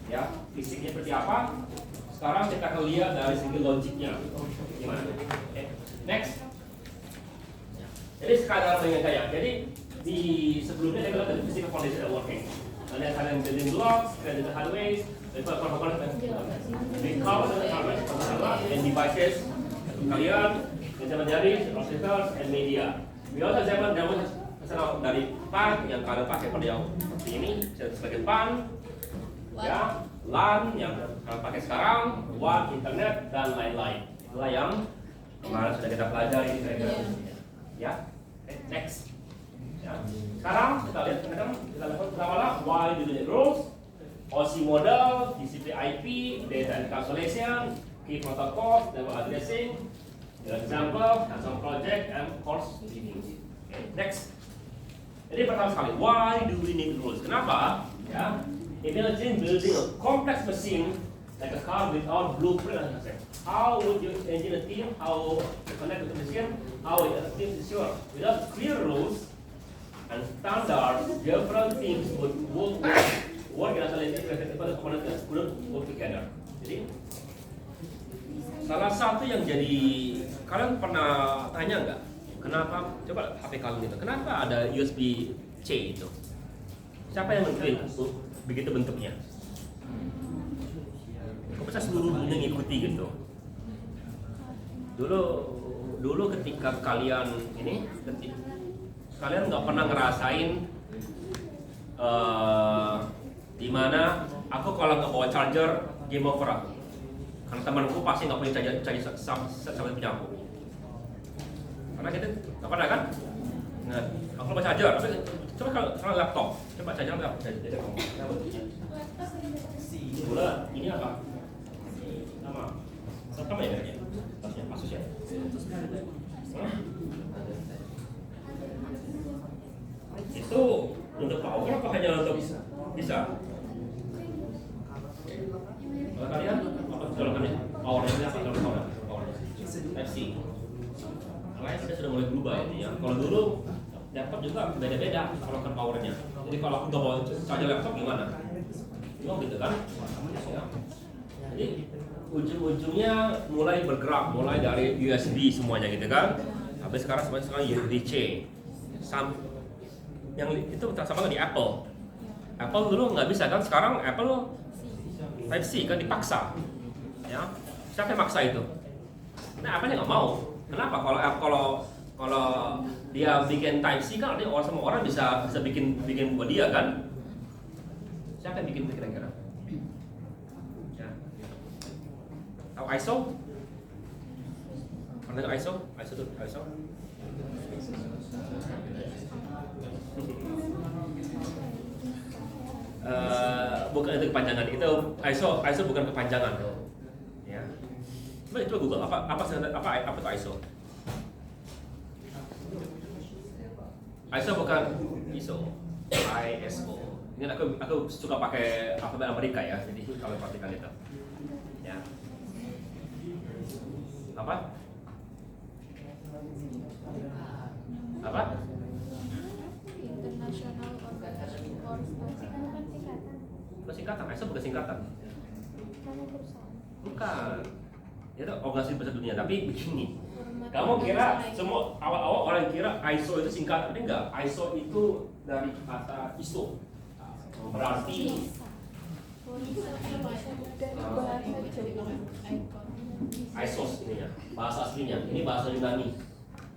ya fisiknya seperti apa. Sekarang kita akan lihat dari segi logiknya gimana. Next. Jadi sekadar mengingat ya. Jadi di sebelumnya saya bilang tadi physical foundation of working. And then kalian building blocks, kalian the hardware, and devices kalian, intermediary, processors, and media. We also examine dari PAN yang kalian pakai pada yang seperti ini sebagai PAN, ya, LAN yang kalian pakai sekarang, WAN, internet dan lain-lain. Itulah yang kemarin sudah kita pelajari ya. Next. Ya. Sekarang kita lihat kita lakukan pertama why do the rules, OC model, TCP IP, data encapsulation, key protocols, level addressing, example, hands-on project, and course reading. Okay. Next. Jadi pertama sekali, why do we need rules? Kenapa? Ya. Imagine building a complex machine like a car without blueprint. How would you engineer a team? How to connect with the machine? How would a team ensure? Without clear rules and standards, different teams would work in isolation because components couldn't work together. Jadi salah satu yang jadi kalian pernah tanya nggak? Kenapa? Coba HP kalian itu. Kenapa ada USB C itu? Siapa yang menentuin begitu bentuknya? Kok bisa seluruh dunia ngikuti gitu? Dulu ketika kalian kalian nggak pernah ngerasain di mana aku kalau nggak bawa charger game over aku. Karena temanku pasti nggak punya charger sampai punya aku. Karena kita nggak pernah kan? Nah, aku bawa charger. Coba kalau laptop, coba charger laptop. Jadi kamu. Ini apa? Nama. Sama ya? Asus ya? Itu untuk power apa hanya untuk bisa? Kalau kalian apa kalian powernya apa kalau powernya? Type C. Kalian sudah mulai berubah ini ya. Kalau dulu laptop juga beda-beda kalau kan powernya. Jadi kalau aku nggak bawa charger laptop gimana? Gitu kan? Ya. Jadi ujung-ujungnya mulai bergerak, mulai dari USB semuanya gitu kan. Habis sekarang USB-C. Yang itu sama di Apple. Apple dulu nggak bisa kan, sekarang Apple Type C kan dipaksa. Ya, siapa yang maksa itu? Nah, Apple nggak mau. Kenapa? Kalau dia bikin Type C kan artinya semua orang bisa bikin buat dia kan? Siapa yang bikin itu kira-kira? Ya. Tahu ISO? Pernah dengar ISO? ISO? Bukan itu kepanjangan, itu ISO bukan kepanjangan, ya. Coba Google apa itu ISO? ISO bukan ISO. Ini aku suka pakai alfabet Amerika ya, jadi kalau perhatikan itu, ya. Apa? International Organization for singkatan. ISO bukan singkatan. Nama perusahaan. Bukan. Itu organisasi besar dunia, tapi begini. Kamu kira semua awal-awal orang kira ISO itu singkatan, tapi enggak. ISO itu dari kata ISO. Berarti ISOS ini ya, bahasa aslinya. Ini bahasa Yunani,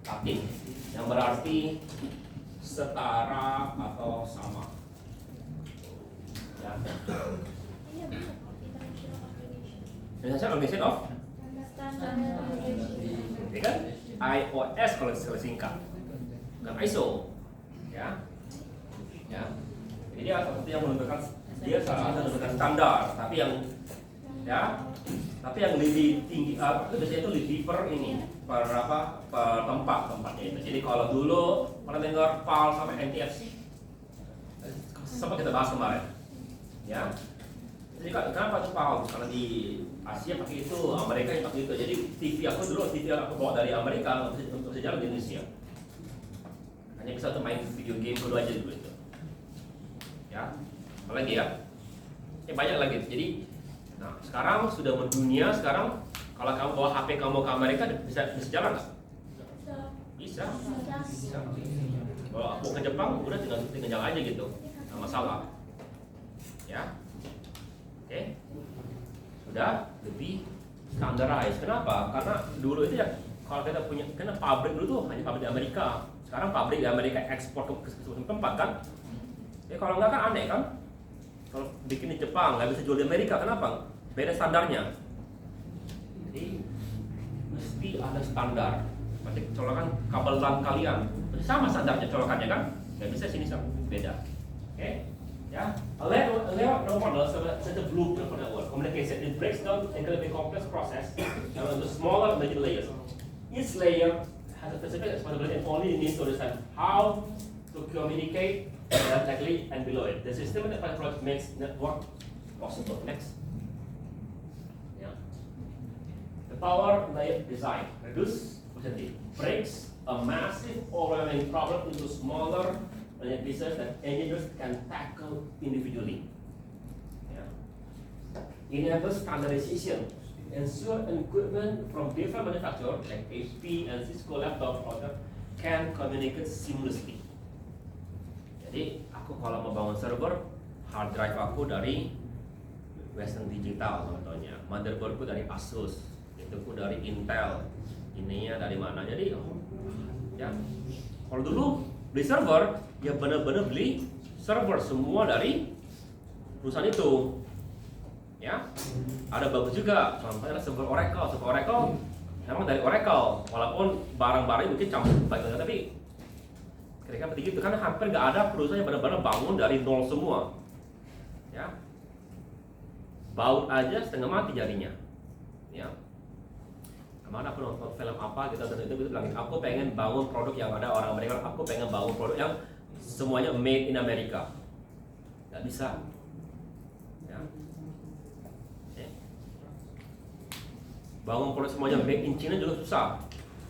Latin, yang berarti setara atau sama. Ya. International Organization of ini kan IOS kalau singkat, bukan ISO, ya. Jadi dia seperti yang menentukan menentukan standar, tapi yang lebih tinggi, biasanya itu lebih per tempatnya itu. Jadi kalau dulu pernah dengar PAL sama NTFC, sempat kita bahas kemarin, ya. Jadi kenapa itu PAL? Karena di Asia pakai itu, Amerika yang pakai itu. Jadi TV aku bawa dari Amerika untuk sejarah di Indonesia. Hanya bisa untuk main video game dulu aja dulu itu. Ya, apalagi ya? banyak lagi. Jadi, nah sekarang sudah mendunia. Sekarang kalau kamu bawa HP kamu ke Amerika bisa jalan nggak? Bisa. Kalau aku ke Jepang udah tinggal jalan aja gitu, nggak masalah. Ya, oke, sudah lebih standarized. Kenapa? Karena dulu itu ya kalau kita punya, karena pabrik dulu tuh hanya pabrik di Amerika. Sekarang pabrik di Amerika ekspor ke semua tempat kan? Ya kalau nggak kan aneh kan? Kalau bikin di Jepang nggak bisa jual di Amerika, kenapa? Beda standarnya. Jadi mesti ada standar. Berarti colokan kabel LAN kalian sama standarnya colokannya kan? Nggak bisa sini sama beda. Oke? Ya. A layout model set a blueprint for network communication. It breaks down incredibly complex process into smaller major layers. Each layer has a specific responsibility and only needs to understand how to communicate directly and below it. The systematic approach makes network possible. Next. Yeah. The power layer design reduce complexity, breaks a massive overwhelming problem into smaller pieces that engineers can tackle individually. Yeah. Enables standardization. Ensure equipment from different manufacturers like HP and Cisco laptop can communicate seamlessly. Jadi aku kalau mau bangun server, hard drive aku dari Western Digital contohnya, motherboardku dari Asus, ituku dari Intel, ininya dari mana. Jadi ya kalau dulu beli server ya benar-benar beli server semua dari perusahaan itu. Ya, ada bagus juga. Contohnya ada server Oracle. Server Oracle memang dari Oracle, walaupun barang-barangnya mungkin campur baik, tapi kira-kira seperti itu. Karena hampir nggak ada perusahaan yang benar-benar bangun dari nol semua. Ya, baut aja setengah mati jadinya. Ya, kemana aku nonton film apa kita itu bilang, aku pengen bangun produk yang ada orang Amerika. Aku pengen bangun produk yang semuanya made in America. Nggak bisa. Bangun produk semuanya made in China juga susah.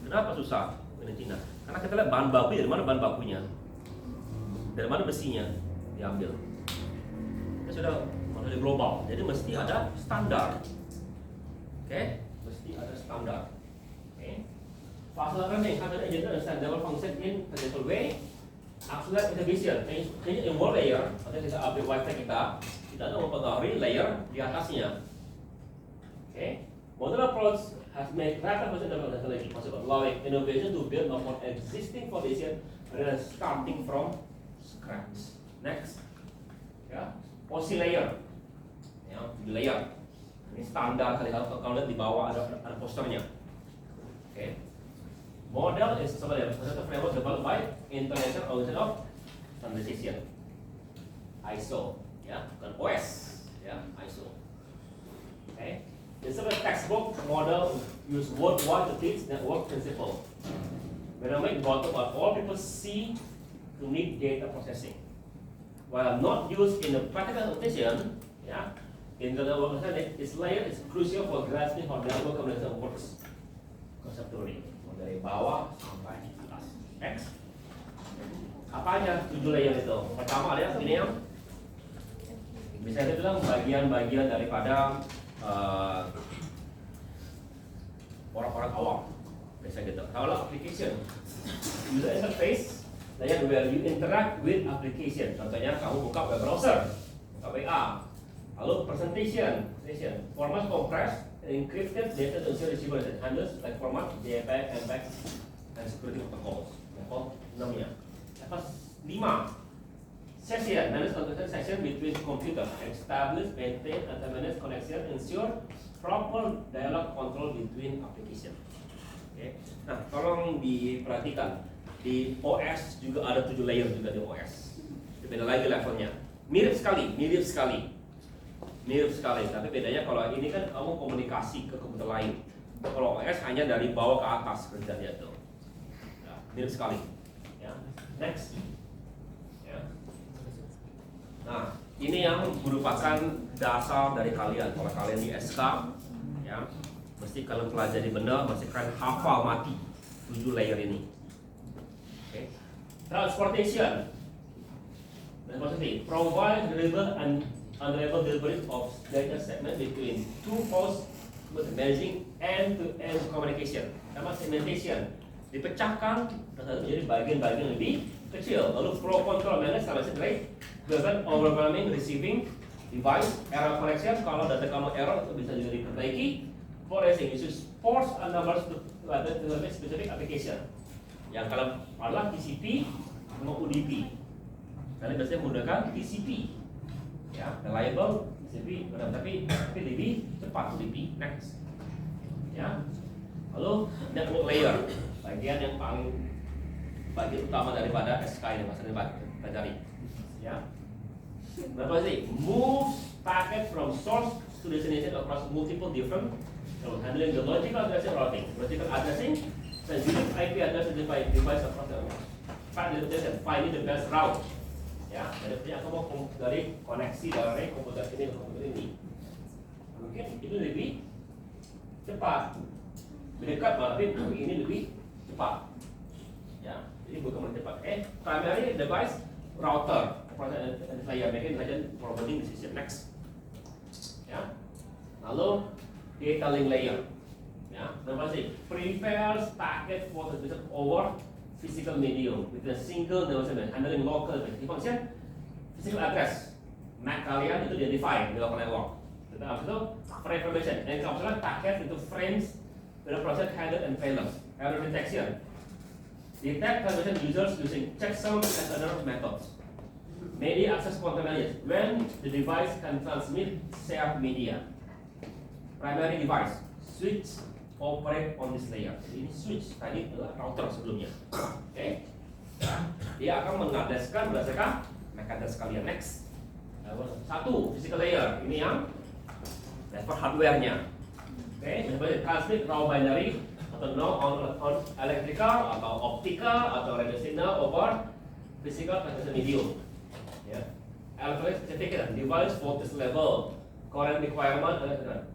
Kenapa susah made in China? Karena kita lihat bahan baku dari mana bahan bakunya, dari mana besinya diambil. Kita sudah manusia global, jadi mesti ada standar. Oke, mesti ada standar. Oke. Fast learning, how to understand develop function in a different way. Accelerate integration, change in one layer. Atau kita update Wi-Fi kita ada mempengaruhi layer di atasnya. Oke. Modern approach has made rapid development possible, allowing innovation to build upon existing foundation rather than starting from scratch. Next, ya, posisi layer, ya, layer. Ini standar kalau lihat di bawah ada posternya. Okay. Model is a framework developed by International Organization of Standardization, ISO, ya, bukan OS, ya, ISO. Okay. It's a textbook model use worldwide to teach network principle. When I make bottom up, all people see to need data processing. While not used in a practical application, yeah, in the network its layer is crucial for grasping how network communication works conceptually. Dari bawah sampai atas. Next. Apa aja 7 layer itu? Pertama ada ini yang bisa kita bilang bagian-bagian daripada orang-orang awam, biasa gitu. Kalau application, user interface, layer where you interact with application. Contohnya kamu buka web browser, buka WA. Lalu presentation, format compressed, encrypted data to ensure receiver and handles like format, JPEG, MPEG, and security protocols. Level 6 nya. Level 5. Session, manage connection session between computer, establish, maintain, and manage connection, ensure proper dialog control between application. Okay. Nah, tolong diperhatikan di OS juga ada 7 layer juga di OS. Beda lagi levelnya. Mirip sekali. Tapi bedanya kalau ini kan kamu komunikasi ke komputer lain. Kalau OS hanya dari bawah ke atas kerjanya tuh. Ya, mirip sekali. Ya. Next. Nah, ini yang merupakan dasar dari kalian. Kalau kalian di SK, ya, mesti kalian pelajari benar, mesti kalian hafal mati 7 layer ini. Okay. Transportation, provide reliable and unreliable delivery of data segment between two hosts with managing end-to-end communication. Nama segmentation dipecahkan menjadi bagian-bagian lebih kecil. Lalu flow control manage sama seperti prevent overwhelming receiving device error correction. Kalau data kamu error itu bisa juga diperbaiki. Forcing use ports and numbers to specific application. Yang kalau adalah TCP sama UDP. Kalian biasanya menggunakan TCP, ya, reliable TCP, tapi lebih cepat UDP. Next, ya. Lalu network layer, bagian yang bagian utama daripada SK ini, maksudnya pelajari, ya. Berapa sih? Move packet from source to destination across multiple different, handling the logical addressing routing, logical addressing, and unique IP address identified device across the finding the best route. Ya, jadi aku mau dari koneksi dari komputer ini ke komputer ini. Mungkin itu lebih cepat, lebih dekat, tapi ini lebih cepat. Ya, jadi bukan lebih cepat. Primary device router, saya bikin saja forwarding decision next. Ya, lalu data link layer. Ya, berapa sih? Prepares packet for transmission over physical medium with a single device handling local function, physical address, MAC kalian itu identify di local network. Habis itu frame information, dan kalau packet itu frames dengan proses handle and failures, error detection, detect transmission users using checksum and other methods. Media access control management, when the device can transmit shared media. Primary device, switch operate on this layer. Jadi ini switch tadi adalah router sebelumnya. Oke. Dia akan mengadreskan berdasarkan MAC address kalian. Next. Satu physical layer. Ini yang level hardware-nya. Oke. Misalnya transmit raw binary atau no on electrical atau optical atau radio signal over physical transmission medium. Ya. Electronic certificate, device voltage level, current requirement,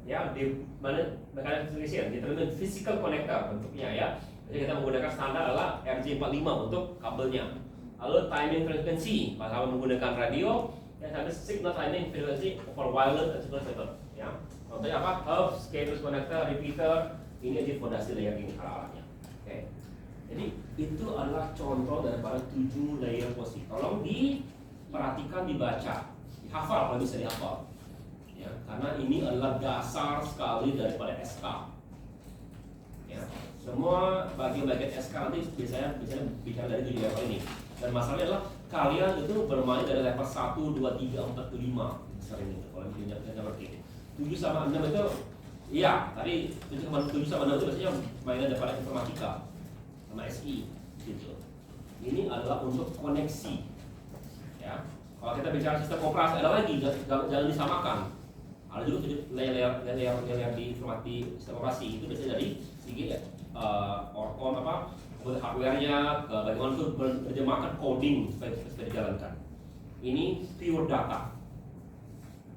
ya, di mana mekanisme determine physical connector bentuknya, ya. Jadi kita menggunakan standar adalah RJ45 untuk kabelnya. Lalu timing frequency, kalau menggunakan radio, yang sampai signal timing frequency over wireless dan sebagainya, ya. Contohnya apa? Hub, scalers connector, repeater, ini di fondasi layer ini arahnya. Oke. Jadi itu adalah contoh daripada 7 layer posisi. Tolong diperhatikan, dibaca, dihafal kalau bisa dihafal. Ya, karena ini adalah dasar sekali daripada SK. Ya, semua bagian-bagian SK nanti biasanya bicara dari 7 level ini. Dan masalahnya adalah kalian itu bermain dari level 1, 2, 3, 4, 5 sering itu kalau punya seperti ini. 7 sama 6 itu, iya, tadi 7 sama 6 itu biasanya mainnya daripada informatika sama SI gitu. Ini adalah untuk koneksi. Ya, kalau kita bicara sistem operasi ada lagi, jangan disamakan. Ada juga layer di informasi sistem operasi itu biasanya dari segi orton apa hardware-nya, bagaimana itu menerjemahkan coding supaya dijalankan. Ini pure data,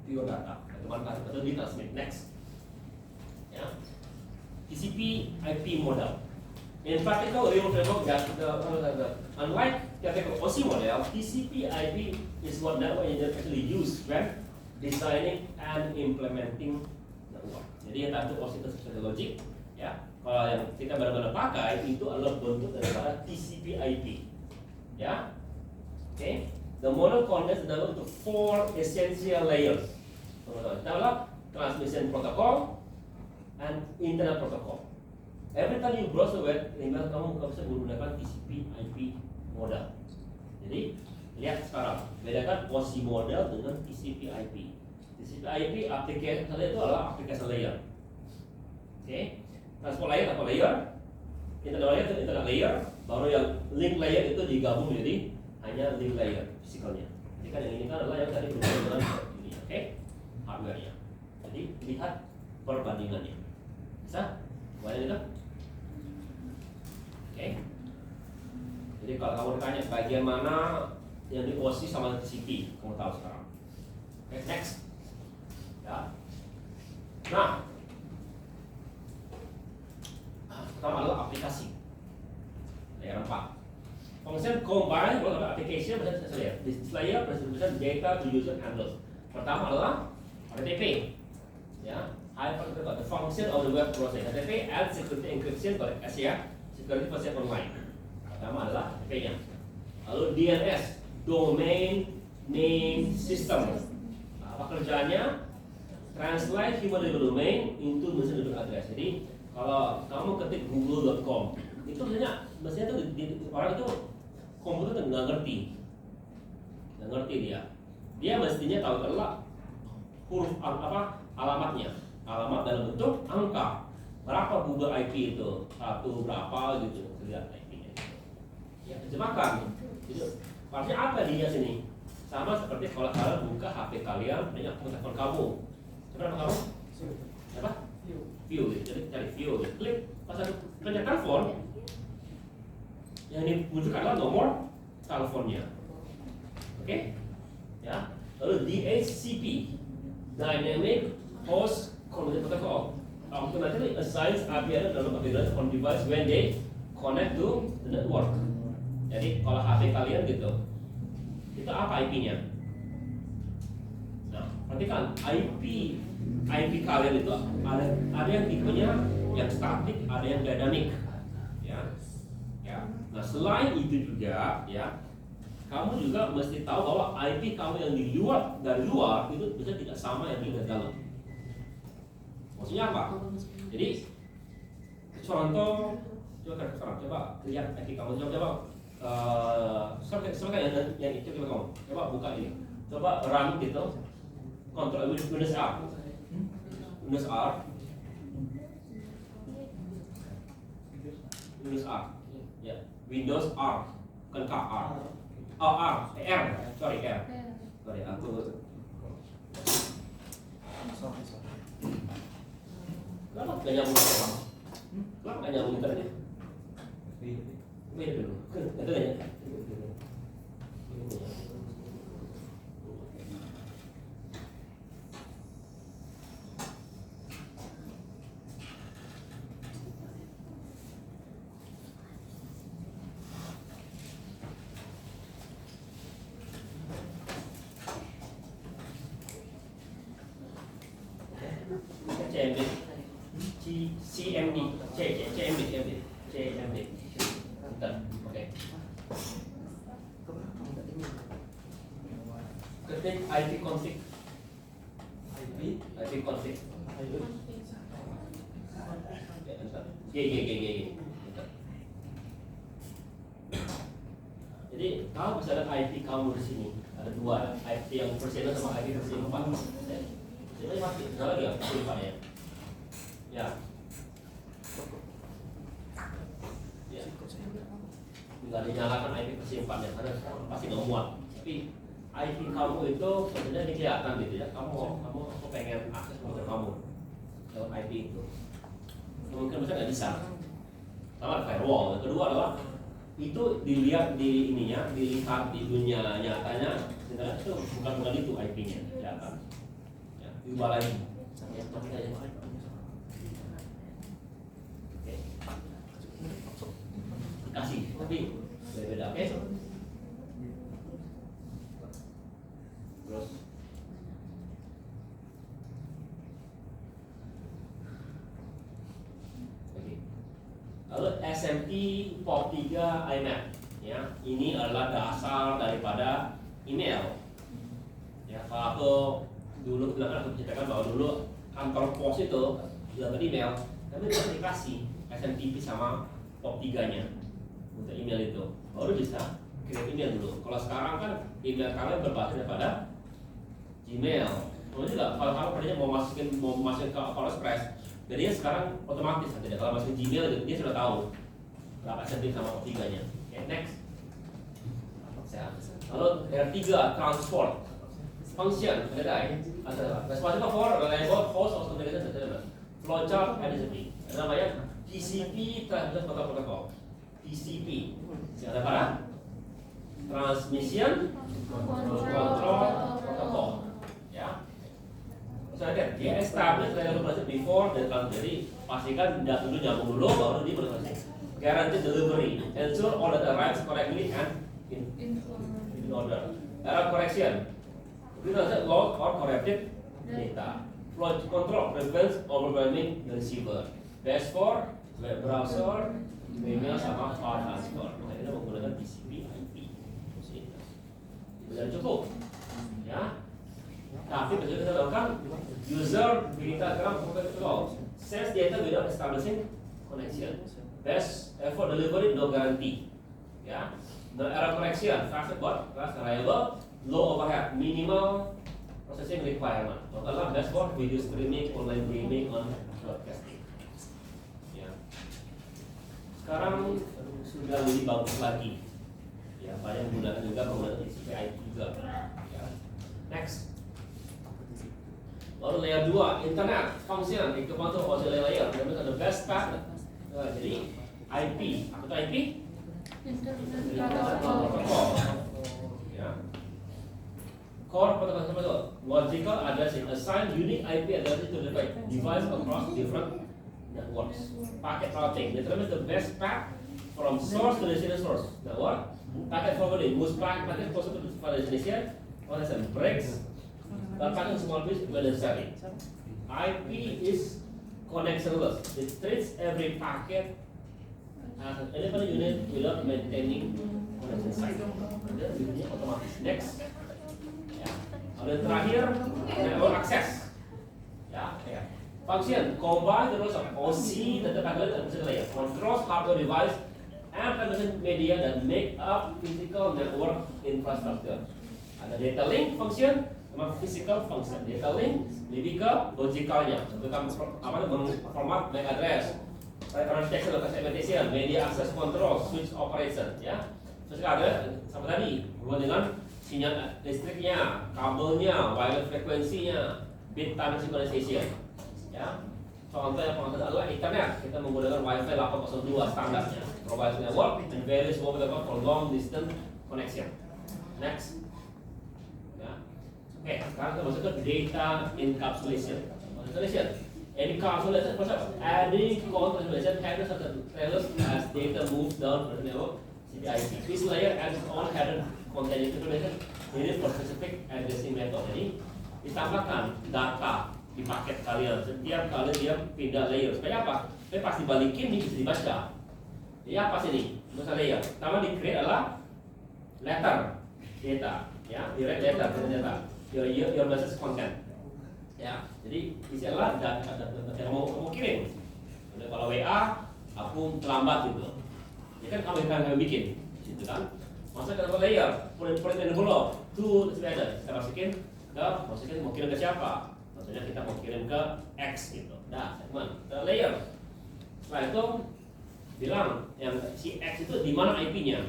teman atau di transmit. Next, ya, TCP IP model. In practical real framework, unlike typical OSI model, TCP IP is what network engineers actually use when designing and implementing network. Jadi yang tadi OSI itu sesuai logic, ya. Kalau yang kita benar-benar pakai itu adalah bentuk daripada TCP IP, ya. Oke. The model contains the 4 essential layers. Pertama, transmission protocol and internet protocol. Every time you browse the web, kamu bisa menggunakan TCP IP model. Jadi lihat sekarang, bedakan OSI model dengan TCP IP. TCP IP application itu adalah application layer. Oke, transport layer atau layer, internet layer itu internet layer, baru yang link layer itu digabung menjadi hanya link layer fisikalnya. Jadi kan yang ini kan adalah yang tadi berhubungan dengan ini, oke, hardware-nya. Jadi lihat perbandingannya. Bisa? Boleh tidak? Oke. Jadi kalau kamu ditanya bagian mana yang di OSI sama TCP, kamu tahu sekarang. Oke, next. Ya. Nah, pertama adalah aplikasi. Layer 4. Function combine with application layer. This layer presents data to user handles. Pertama adalah HTTP. Ya, the function of the web process. HTTP and security encryption ya, security process online. Pertama adalah HTTP-nya. Lalu DNS, domain name system. Nah, apa kerjanya? Translate human level domain into machine level address. Jadi kalau kamu ketik google.com itu mestinya tuh orang itu komputer tuh nggak ngerti dia mestinya tahu adalah huruf apa alamatnya, alamat dalam bentuk angka berapa Google IP itu satu berapa gitu lihat IP-nya ya terjemahkan gitu. Artinya apa dia sini sama seperti kalau kalian buka HP kalian banyak telepon kamu coba kamu apa view gitu. Jadi cari view gitu. Klik pas ada pencet telepon yang dibutuhkan adalah nomor teleponnya. Oke? Ya. Lalu DHCP, Dynamic Host Communication Protocol, automatically assigns IP address on device when they connect to the network. Jadi kalau HP kalian gitu, itu apa IP-nya? Nah, perhatikan IP kalian itu ada yang tipenya yang statik, ada yang dynamic. Ya. Nah, selain itu juga ya, kamu juga mesti tahu bahwa IP kamu yang dari luar itu bisa tidak sama yang di dalam. Maksudnya apa? Jadi contoh coba lihat IP kamu coba yang itu coba buka ini. Coba run gitu. Control Windows R. Windows R. Ya, Windows R, bukan KR. Oh, R, sorry, aku kenapa nggak nyambung internet? Kenapa nggak nyambung internet? Beda dulu, itu nggak CMD. Bentar, oke. Ketik IP config. Jadi kamu bisa lihat IP kamu di sini. Ada dua, IP yang versi sama IP versi 4. Jadi mati, nggak lagi ya, versi 4 ya. Ya. Nggak dinyalakan IP versi 4 nya karena pasti nggak muat. Tapi IP kamu itu sebenarnya ini kelihatan gitu ya. Kamu pengen akses komputer kamu lewat IP itu. Mungkin nggak bisa. Sama firewall. Yang kedua adalah itu dilihat di ininya, dilihat di dunia nyatanya. Sebenarnya itu bukan itu IP-nya, kelihatan. Ya, diubah lagi. Ya, kasih tapi beda-beda. Oke. Terus lalu SMT port 3 IMAP ya, ini adalah dasar daripada email ya. Kalau aku dulu aku ceritakan bahwa dulu kantor pos itu dapat email tapi aplikasi SMTP sama port 3 nya untuk email itu baru bisa kirim email dulu. Kalau sekarang kan email kalian berbasis daripada Gmail. Kalau juga kalau kamu kerjanya mau masukin ke Express, jadi sekarang otomatis saja. Kalau masukin Gmail dia sudah tahu berapa SMTP sama port 3 nya. Oke, next. Lalu R3 transport function ada responsible for reliable host of communication system flowchart and DHCP. Ada namanya TCP Transmission Protocol. TCP yang ada pada Transmission Control Protocol ya. Misalnya dia establish reliability before the transmission. Jadi pastikan data dulu nyambung dulu baru dia bertransmisi. Guarantee delivery, ensure all data arrives correctly and in order. Error correction, Itu adalah lost or corrupted data. Flow control prevents overwhelming the receiver. Best for web browser, email sama file transfer. Nah, ini menggunakan TCP/IP. Sudah cukup, ya. Tapi betul kita lakukan user data gram protocol sends data without establishing connection. Best effort delivery no guarantee. Ya. No error correction, fast but reliable, low overhead, minimal processing requirement. Total best for video streaming, online gaming, on broadcasting. Ya. Sekarang sudah lebih bagus lagi. Ya, banyak menggunakan juga penggunaan TCP/IP juga. Ya. Next. Lalu layer 2, internet function equipment to auxiliary layer. That is the best path. Jadi IP, apa itu IP? Internet protocol. Ya. Core protocol logical addressing assign unique IP address to the device across different networks. Packet routing determines the best path from source to destination source. Network. Packet forwarding moves packet closer to the destination. Processing breaks. The packet small piece when necessary. IP is connectionless. It treats every packet as an independent unit without maintaining connection site. Ada bunyinya otomatis. Next. Ya. Dan terakhir network access. Ya. Function combine the roles of OC dan data and physical layer. Controls hardware device and transmission media that make up physical network infrastructure. Ada data link function sama physical function. Data link lebih ke logicalnya, tentang format MAC address, architecture, segmentation, media access control, switch operation, ya. Terus ada sama tadi hubungan dengan sinyal listriknya, kabelnya, wireless frekuensinya, bit time synchronization, ya. Contoh yang penting adalah internet. Kita menggunakan Wi-Fi 802 standarnya, provides network and various mobile network for long distance connection. Next. Oke, sekarang kita masuk ke data encapsulation. Encapsulation process. Adding encapsulation handles certain trailers as data moves down the network CPIP. This layer adds its own header containing information needed for specific addressing method. Jadi ditambahkan data di paket kalian setiap kali dia pindah layer. Supaya apa? Supaya pas dibalikin ini bisa dibaca. Jadi apa sih ini? Masa layer. Pertama di create adalah letter data, ya, direct letter data. Your message content, ya. Jadi isi adalah data yang mau kirim. Kalau WA, aku terlambat gitu. Ya kan kamu yang bikin, gitu kan. Masa ke layer, put in envelope, to ada. Kita masukin mau kirim ke siapa? Tentunya kita mau kirim ke X gitu. Nah, teman, ke layer. Setelah itu bilang yang si X itu di mana IP-nya.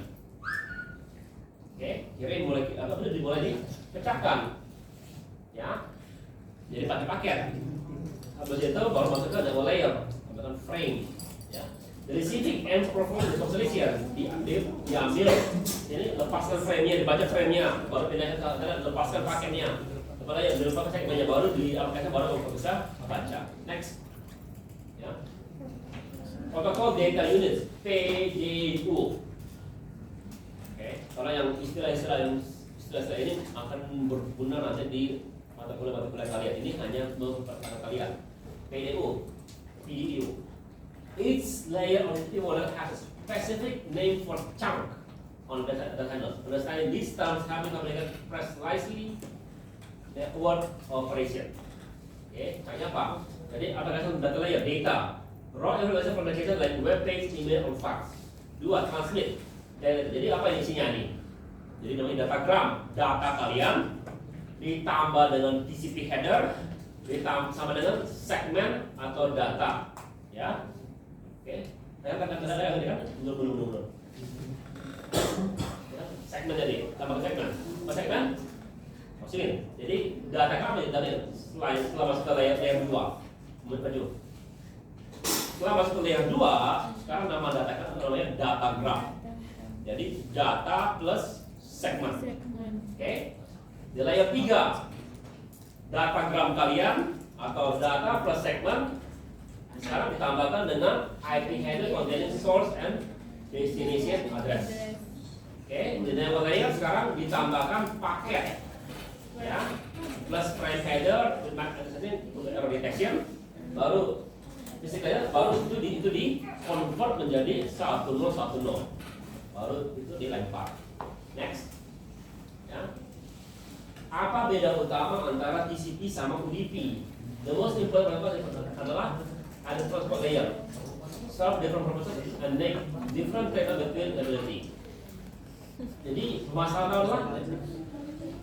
Oke, kirim dimulai dipecahkan. Ya, jadi pakai paket. Habis itu baru masuk ke double layer, tambahkan frame. Ya, dari receiving and perform the constellation diambil. Ini lepaskan frame-nya, dibaca frame-nya, baru pindah ke lepaskan paketnya. Kepada yang dilepas segmennya baru di aplikasi baru bisa baca. Next. Ya. Protokol data unit PDU. Oke, kalau yang istilah ini akan berguna nanti di mata kuliah kalian. Ini hanya memperkenalkan kalian. PDU. Each layer of the model has a specific name for chunk on data handle. Understanding these terms help you communicate precisely network operation. Oke, caranya apa? Jadi aplikasi data layer, data, raw information communication like web page, email, or fax. 2. Transmit. Jadi apa isinya nih? Jadi namanya datagram, data kalian ditambah dengan TCP header, ditambah sama dengan segmen atau data, ya. Oke, saya akan data yang ini kan, belum. Segmen jadi, tambah ke segmen, masukin. Jadi data kami dari setelah masuk ke layer 2, maju. Setelah masuk ke layer 2, sekarang nama data kami namanya datagram. Jadi data plus segmen. Oke. Di layer 3, datagram kalian atau data plus segmen sekarang ditambahkan dengan IP header containing source and destination address. Oke, di layer sekarang ditambahkan paket. ya, plus prime header untuk error detection, baru basically baru itu di convert menjadi 1010, baru itu dilempar. Next, ya. Apa beda utama antara TCP sama UDP? The most important adalah ada transport layer. Serve different purposes and make different trade between ability. Jadi masalah adalah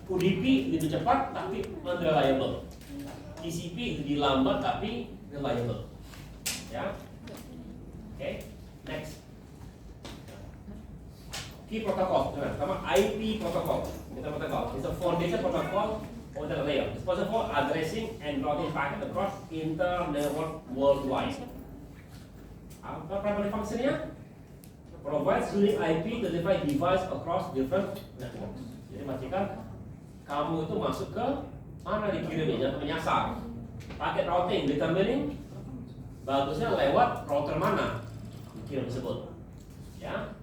UDP itu cepat tapi unreliable. TCP itu lambat tapi reliable. Ya, oke, next. Key protocol, pertama IP protocol. Kita protocol. It's a foundation protocol of the layer. It's possible for addressing and routing packet across inter-network worldwide. Apa primary functionnya? Provides unique IP to different device across different networks. Jadi pastikan kamu itu masuk ke mana dikirimnya, ke menyasar. Paket routing determining bagusnya lewat router mana dikirim tersebut. Ya,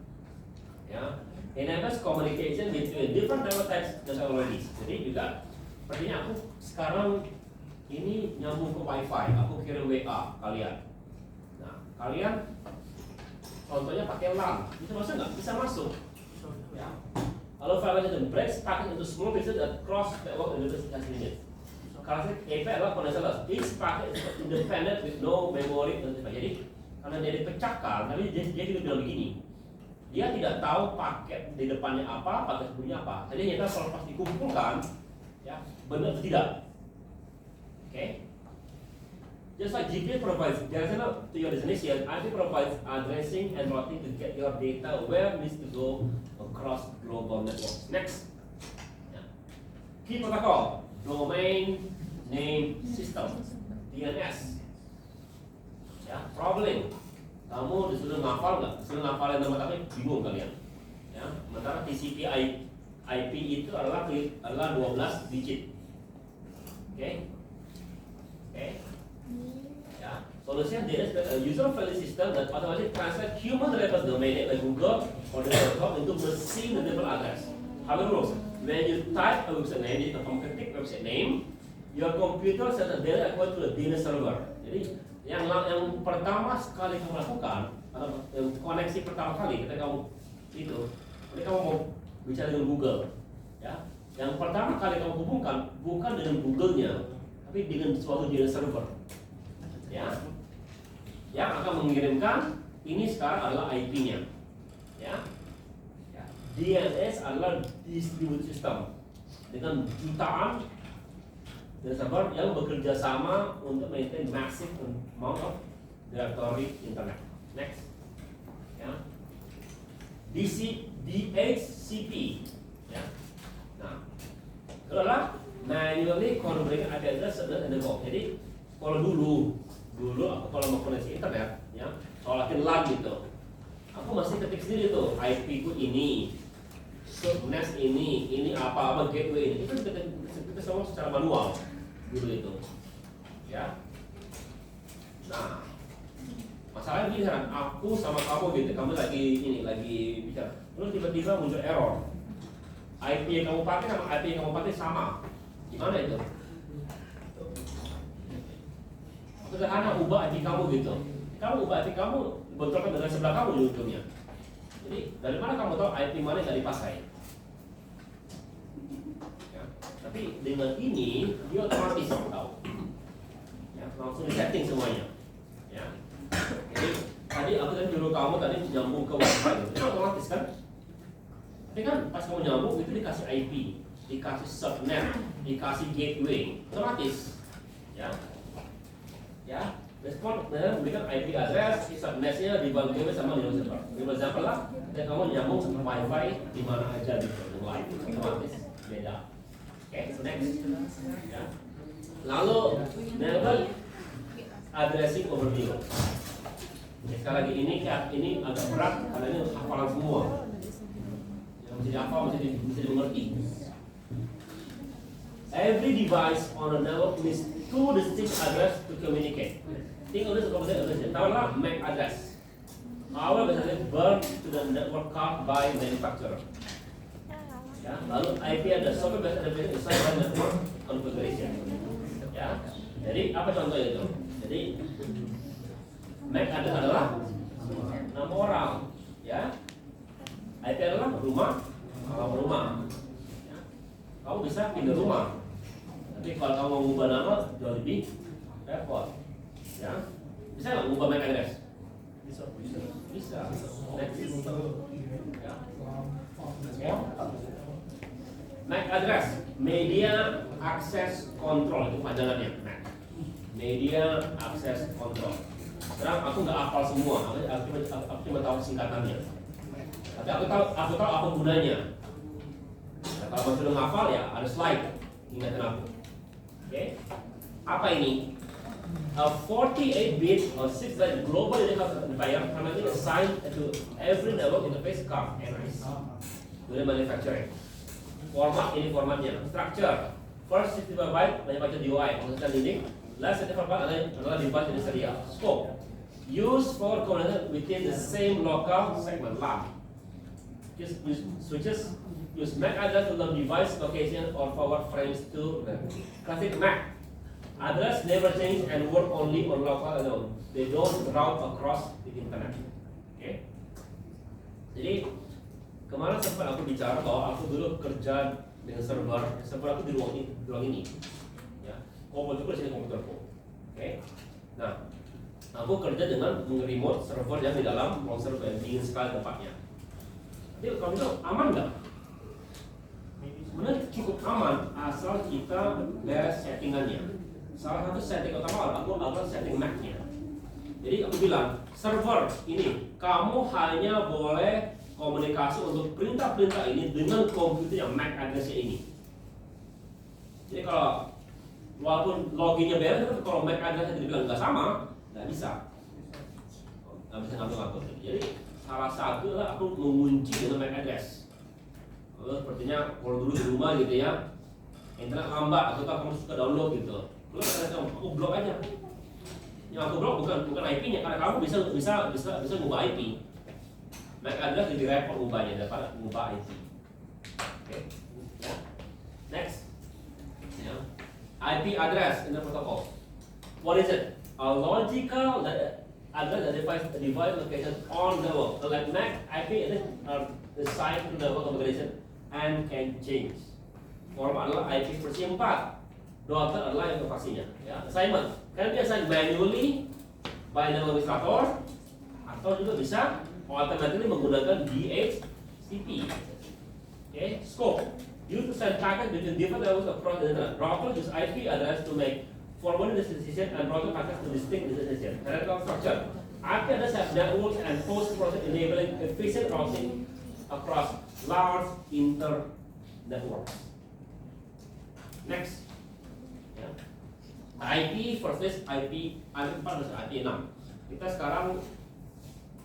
ya. Enables communication between different network types dan technologies. Jadi juga sepertinya aku sekarang ini nyambung ke WiFi, aku kirim WA kalian. Nah, kalian contohnya pakai LAN, bisa masuk nggak? Bisa masuk. Ya. Kalau file itu breaks, packet into small pieces that cross network and as needed. Kalau EP adalah connectionless, each packet is independent with no memory dan sebagainya. Jadi karena dia dipecahkan, tapi dia juga bilang begini, dia tidak tahu paket di depannya apa, paket sebelumnya apa. Jadi nyata kalau pas dikumpulkan, ya benar atau tidak. Okay. Just like GPU provides directional to your destination, IP provides addressing and routing to get your data where it needs to go across global networks. Next, yeah. Key protocol, domain name system, DNS. Ya, problem. Kamu disuruh ngafal nggak? Disuruh ngafalin nama tapi bingung kalian. Ya, sementara TCP IP itu adalah 12 digit. Oke. Oke. Ya, solusinya DNS user friendly system that automatically translate human level domain name like Google or the.com into machine level address. How it works? When you type a website name, kamu ketik website name, your computer sends a data equal to the DNS server. Jadi yang pertama sekali kamu lakukan atau koneksi pertama kali ketika kamu ketika kamu mau bicara dengan Google, ya, yang pertama kali kamu hubungkan bukan dengan Google-nya, tapi dengan suatu DNS server. Ya, yang akan mengirimkan ini sekarang adalah IP-nya, ya. DNS adalah distributed system dengan jutaan dan server yang bekerja sama untuk maintain massive amount of directory internet. Next, ya. DHCP, ya. Nah, itu adalah manually configuring IP address and the go. Jadi kalau dulu aku kalau mau koneksi internet, ya, kalau lagi LAN gitu, aku masih ketik sendiri tuh IP ku ini, subnet ini apa gateway ini, itu kita semua secara manual dulu itu, ya. Nah, masalahnya gini kan, aku sama kamu gitu, kamu lagi bicara, lalu tiba-tiba muncul error, IP yang kamu pakai sama IP yang kamu pakai sama, gimana itu? Sederhana, ubah IP kamu gitu. Kamu ubah IP kamu, bentrokan dengan sebelah kamu di ujungnya. Jadi dari mana kamu tahu IP mana yang dipakai? Ya, tapi dengan ini dia otomatis tahu. Ya, langsung disetting semuanya. Ya. Jadi tadi aku tadi nyuruh kamu tadi nyambung ke WiFi, itu otomatis kan? Tapi kan pas kamu nyambung itu dikasih IP, dikasih subnet, dikasih gateway, otomatis. Ya. Ya, respon dan memberikan IP address, subnetnya dibagi sama dengan server. Example lah, dan kamu nyambung sama WiFi di mana aja di live, otomatis beda. Oke, next. Ya. Lalu network addressing overview. Sekali lagi ini agak berat karena ini hafalan semua. Yang mesti dihafal, mesti dimengerti. Every device on a network needs two distinct address to communicate. Think of this as a taruhlah MAC address. Our basically burn to the network card by manufacturer. Ya, lalu IP ada software based application design dan network configuration. Ya, jadi apa contohnya itu? Jadi MAC adalah nama orang, ya. IP adalah rumah, rumah. Ya. Kamu bisa pindah rumah. Tapi kalau kamu mau mengubah nama jauh lebih repot. Ya, bisa nggak mengubah MAC address? Bisa. Next. Ya. MAC address, Media Access Control, itu panjangannya MAC. Media Access Control. Sekarang aku nggak hafal semua, aku cuma tahu singkatannya. Tapi aku tahu apa gunanya. Nah, kalau masih belum hafal ya ada slide ingatkan aku. Oke, apa ini? A 48-bit or 6-byte global identifier permanently assigned to every network interface card (NIC) during manufacturing. Format ini formatnya. Structure first 65 byte manufactured DOI menggunakan dinding. Last 64 byte adalah device jenis serial. Scope used for communication within the same local segment (LAN). Switches use MAC address to learn device location or forward frames to classic MAC. Address never change and work only on local alone. They don't route across the internet. Okay. Jadi kemarin sempat aku bicara bahwa aku dulu kerja dengan server aku di ruang ini. Ya, komputerku di sini komputerku. Oke. Nah, aku kerja dengan remote server yang di dalam ruang server yang dingin sekali tempatnya. Jadi kalau itu aman nggak? Sebenarnya cukup aman asal kita beres settingannya. Salah satu setting utama aku adalah setting MAC-nya. Jadi aku bilang, server ini kamu hanya boleh komunikasi untuk perintah-perintah ini dengan komputer yang MAC address-nya ini. Jadi kalau walaupun loginnya beres, tapi kalau MAC address-nya dibilang nggak sama, nggak bisa ngatur-ngatur. Jadi salah satu adalah aku mengunci dengan MAC address. Sepertinya kalau dulu di rumah gitu ya, internet lambat atau kamu suka download gitu. Aku blok aja. Yang aku blok bukan IP-nya karena kamu bisa ngubah IP. MAC address jadi repot ngubahnya daripada ngubah IP. Oke. Ya. Next. Ya. IP address in the protocol. What is it? A logical address that defines the device location on the network. So like MAC IP address are assigned to the network configuration and can change. Format adalah IP versi 4. Daughter adalah yang pastinya. Ya, assignment kan biasa manually by the administrator atau juga bisa alternatively menggunakan DHCP. Okay, scope use to send packets between different levels across the internet. Router use IP address to make forwarding destination and router packets to distinct destination. Hierarchical structure. IP address has networks and post process enabling efficient routing across large inter-networks. Next. Ya. IP versus IP 4 versus IP 6. Kita sekarang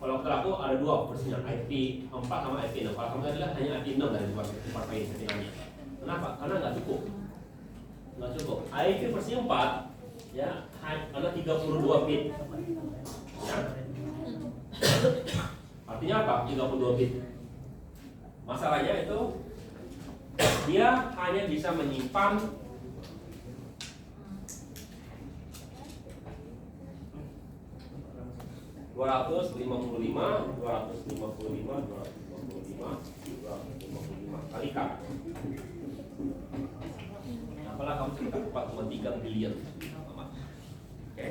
kalau aku ada dua versinya, IP 4 sama IP 6. Kalau kamu adalah hanya IP 6 dari 4 pain settingannya. Kenapa? Karena nggak cukup. IP versi 4 ya ada 32 bit. Ya. Artinya apa? 32 bit. Masalahnya itu dia hanya bisa menyimpan 255 kali K. Apalah kamu sekitar 4,3 bilion. Oke.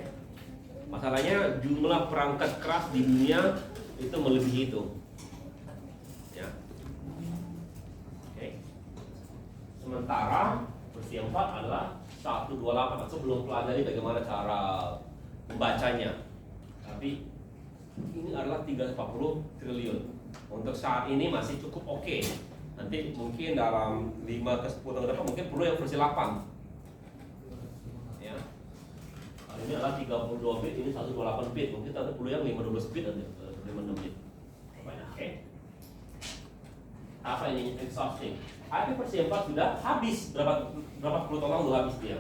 Masalahnya jumlah perangkat keras di dunia itu melebihi itu. Ya. Oke. Sementara versi 4 adalah 128. Aku belum pelajari bagaimana cara membacanya. Tapi ini adalah 340 triliun. Untuk saat ini masih cukup oke. Nanti mungkin dalam 5 ke 10 tahun depan mungkin perlu yang versi 8. Ya. Kali ini adalah 32 bit, ini 128 bit. Mungkin nanti perlu yang 512 bit nanti, 56 bit. Oke. Apa ini exhausting? IP versi 4 sudah habis berapa puluh tahun lalu habis dia.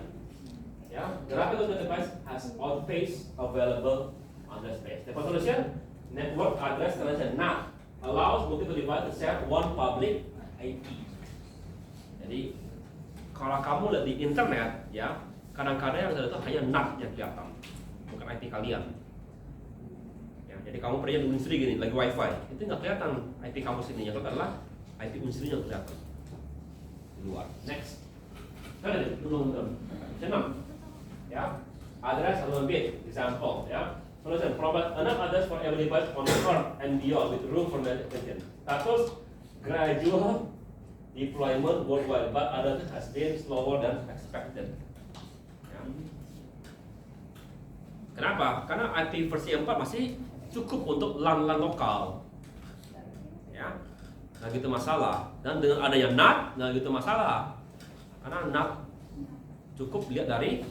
Ya, the graphical device has all space available on the space. The solution, network address connection NAT allows multiple devices to share one public IP. Jadi kalau kamu lihat di internet ya, kadang-kadang yang ada itu hanya NAT yang kelihatan, bukan IP kalian. Ya, jadi kamu pernah di Unsri gini, lagi WiFi, itu nggak kelihatan IP kamu sini, yang kelihatan adalah IP Unsri yang kelihatan di luar. Next, ada belum. Senang, ya. Address halaman bit, example, ya. Solution, provide enough address for every device on the earth and beyond with room for management. Status gradual deployment worldwide, but address has been slower than expected. Ya. Kenapa? Karena IP versi 4 masih cukup untuk LAN lokal. Ya, nggak gitu masalah. Dan dengan adanya NAT, nggak gitu masalah. Karena NAT cukup lihat dari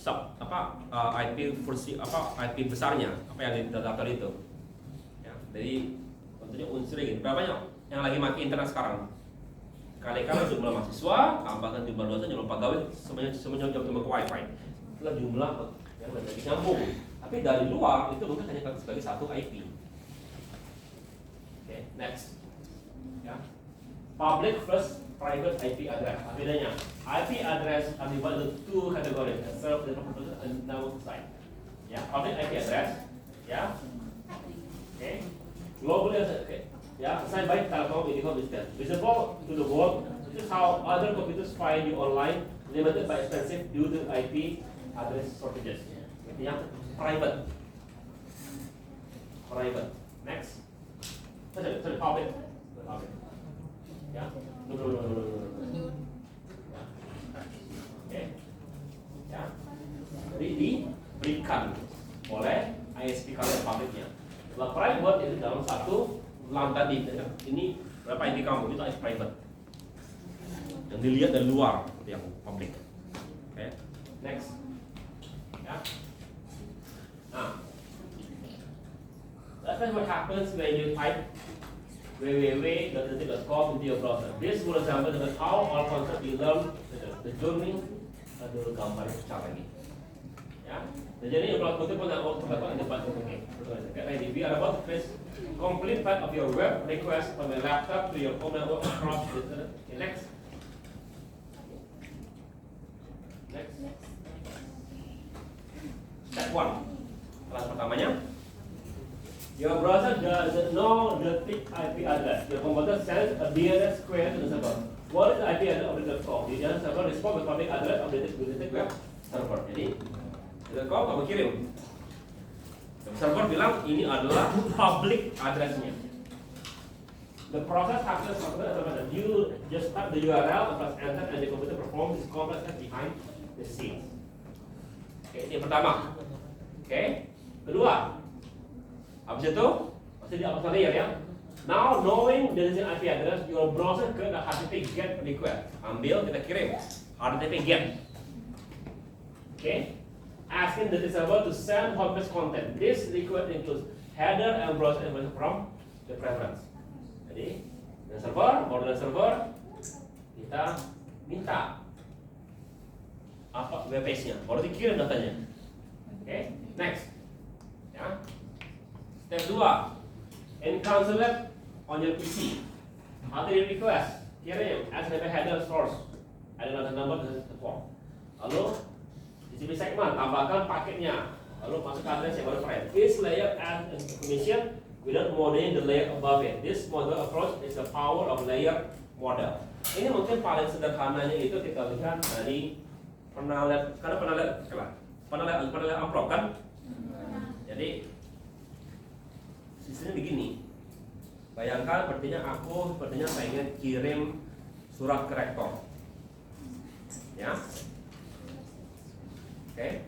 IP versi IP besarnya, apa yang di daftar itu. Ya, jadi tentunya Unsri gitu. Berapa banyak yang lagi pakai internet sekarang? Kali-kali jumlah mahasiswa, tambahkan jumlah dosen, jumlah pegawai, semuanya jumlah ke WiFi. Itulah jumlah yang menjadi nyambung. Tapi dari luar itu mungkin hanya sebagai satu IP. Oke, next. Ya. Public first private IP address. Apa bedanya? IP address are divided into two categories: self the purpose and outside. Ya, public IP address. Ya. Oke. Global okay. Ya, assigned by Telkom Indihome Business. Visible to the world. This is how other computers find you online. Limited by expensive due to IP address shortages. Itu yang private. Private. Next. Sorry, public. Public. Ya. No. Oke. Ya. Jadi diberikan oleh ISP kalian publiknya. Kalau private itu dalam satu LAN tadi. Ini berapa IP kamu? Itu IP private. Yang dilihat dari luar seperti yang publik. Oke. Next. Ya. Nah. That's what happens when you type www.internet.com into your browser. This will example dengan how all concept we learn the journey. Aduh, gambar pecah lagi. Ya. Jadi kalau kutip pun mau terdapat di depan oke. Ready. We are about to face complete path of your web request from your laptop to your home network across the internet. Okay, next. Next. Step 1. Kelas pertamanya. Your browser doesn't know the thick IP address. Your computer sends a DNS query to the server. What is the IP address of the server? The DNS server responds with public address of the web server. Jadi, kalau kamu kirim, server bilang ini adalah public address-nya. The process happens after that. You just type the URL and press enter, and the computer performs this complex step behind the scenes. Oke, ini yang pertama. Oke, kedua. Habis itu, masih di atas layer ya. Now knowing there is an IP address, your browser create a HTTP GET request. Ambil, kita kirim HTTP GET. Okay. Asking the server to send homepage content. This request includes header and browser information from the preference. Jadi, dengan server, kita minta apa web page-nya, baru dikirim datanya. Okay. Next. Ya. Step 2, encapsulate on your PC. HTTP request, kirim HTTP header source, ada number dan form. Lalu di segmen tambahkan paketnya, lalu masuk ke address yang baru private. This layer adds information without modeling the layer above it. This model approach is the power of layer model. Ini mungkin paling sederhananya itu kita lihat dari pernah lihat amplop kan? Jadi sistemnya begini. Bayangkan sepertinya saya ingin kirim surat ke rektor. Ya. Oke.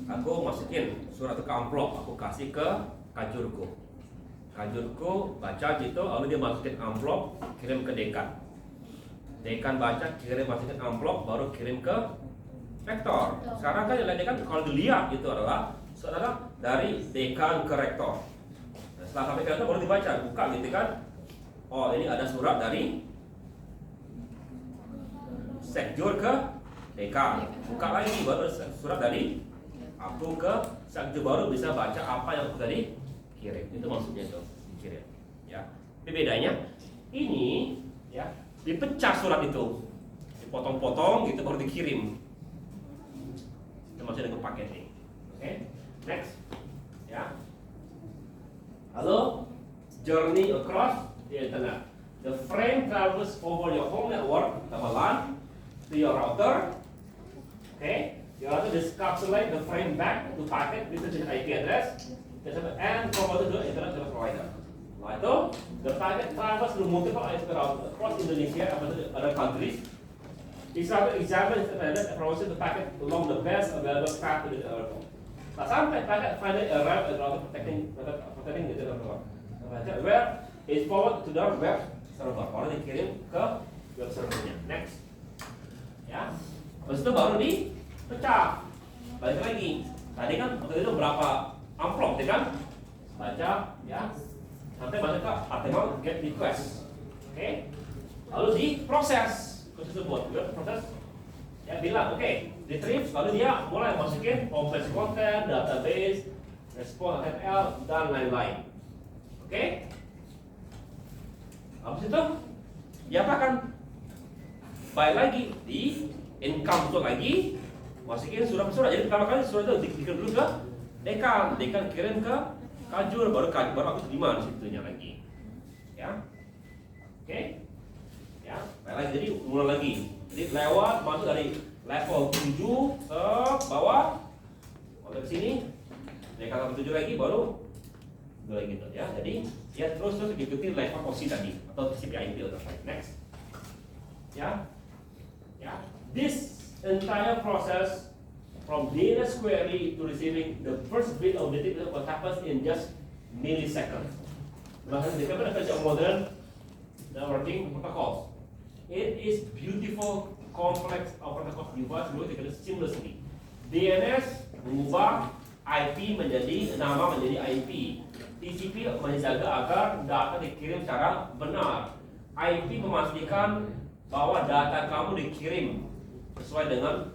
Aku masukin surat ke amplop, aku kasih ke kajurku. Kajurku baca gitu, lalu dia masukin amplop, kirim ke dekan. Dekan baca, masukin amplop, baru kirim ke rektor. Sekarang kan yang dekan kalau dilihat itu adalah saudara dari dekan ke rektor. Setelah sampai ke rektor baru dibaca, buka gitu kan. Oh, ini ada surat dari sekjur ke dekan. Buka lagi baru surat dari aku ke sekjur, baru bisa baca apa yang aku tadi kirim. Itu maksudnya itu, dikirim. Ya. Tapi bedanya ini ya, dipecah surat itu. dipotong-potong gitu baru dikirim. Itu maksudnya dengan paketing. Oke, next. Ya. Lalu journey across the internet. The frame travels over your home network, tambah LAN, to your router. Okay, your router encapsulate the frame back to packet with the IP address and forwarded to the internet service provider. Nah itu, the packet travels through multiple IP routers across Indonesia and other countries. This router examines the internet and provides the packet along the best available path to the network. Nah, sampai packet finally arrive at router protecting the network. Where is forward to the web server, baru dikirim ke web servernya. Next, ya. Habis itu baru dipecah. Balik lagi. Tadi kan waktu itu berapa amplop, ya kan? Baca, ya. Sampai masuk ke HTML get request. Oke. Lalu diproses tersebut. Proses. Ya bilang, oke, retrieve. Lalu dia mulai masukin complex content, database, response HTML dan lain-lain. Oke. Habis itu diapakan? Balik lagi di encapsulate lagi, masukin surat-surat. Jadi pertama kali surat itu dikirim dulu ke dekan kirim ke kajur, baru aku terima di situnya lagi. Ya. Oke. Ya, balik lagi, jadi mulai lagi. Jadi lewat masuk dari level 7 ke bawah, ke sini, dekan ke 7 lagi baru lagi gitu ya. Jadi ya terus diikuti level posisi tadi atau TCP/IP atau next. Ya. Ya. This entire process from DNS query to receiving the first bit of data what happens in just milliseconds. Bahkan di versi modern networking protocols. It is beautiful, complex protocol device working seamlessly. DNS mengubah IP menjadi nama menjadi IP. TCP menjaga agar data dikirim secara benar. IP memastikan bahwa data kamu dikirim sesuai dengan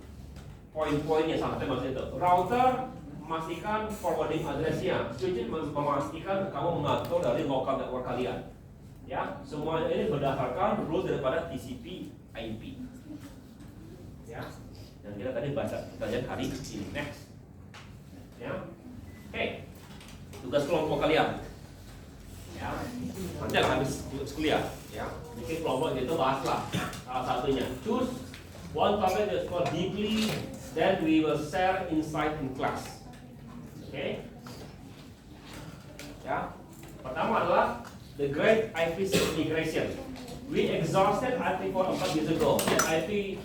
poin-poinnya sampai maksud itu. Router memastikan forwarding address-nya. Switch memastikan kamu mengatur dari local network kalian. Ya, semuanya ini berdasarkan rules daripada TCP/IP. Ya, yang kita tadi baca kita lihat hari ini. Next. Ya, oke. Tugas kelompok kalian. Ya, nanti akan habis kuliah. Ya, bikin kelompok itu bahaslah salah satunya. Choose one topic that explore deeply, then we will share insight in class. Oke. Ya, pertama adalah the great IP migration. We exhausted IP for 4 years ago. IP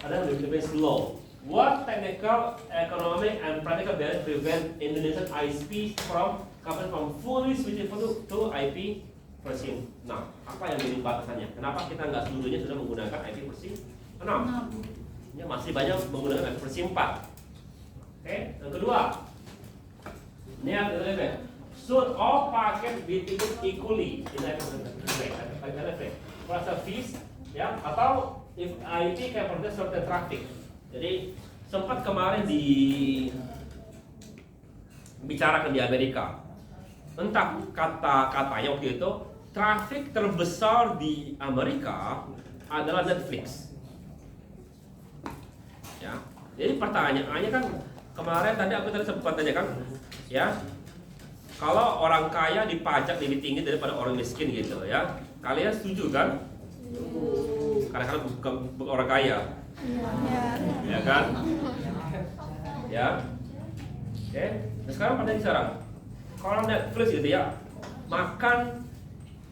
ada lebih slow. What technical, economic, and practical barriers prevent Indonesian ISPs from coming from fully switching to IP versi 6? Apa yang jadi batasannya? Kenapa kita nggak seluruhnya sudah menggunakan IP versi 6? Ya, masih banyak menggunakan IP versi 4. Oke, yang kedua, ini ada lebih. Should all packet be treated equally in IP fees, ya, atau if IP can protect certain traffic. Jadi sempat kemarin dibicarakan di Amerika, entah katanya waktu itu traffic terbesar di Amerika adalah Netflix. Ya, jadi pertanyaannya kan kemarin tadi aku sempat tanyakan, ya, kalau orang kaya dipajak lebih tinggi daripada orang miskin gitu ya, kalian setuju kan? Karena kalian bukan orang kaya. Ya kan? Ya. Oke. Nah, sekarang pada sekarang, kalau Netflix gitu ya, makan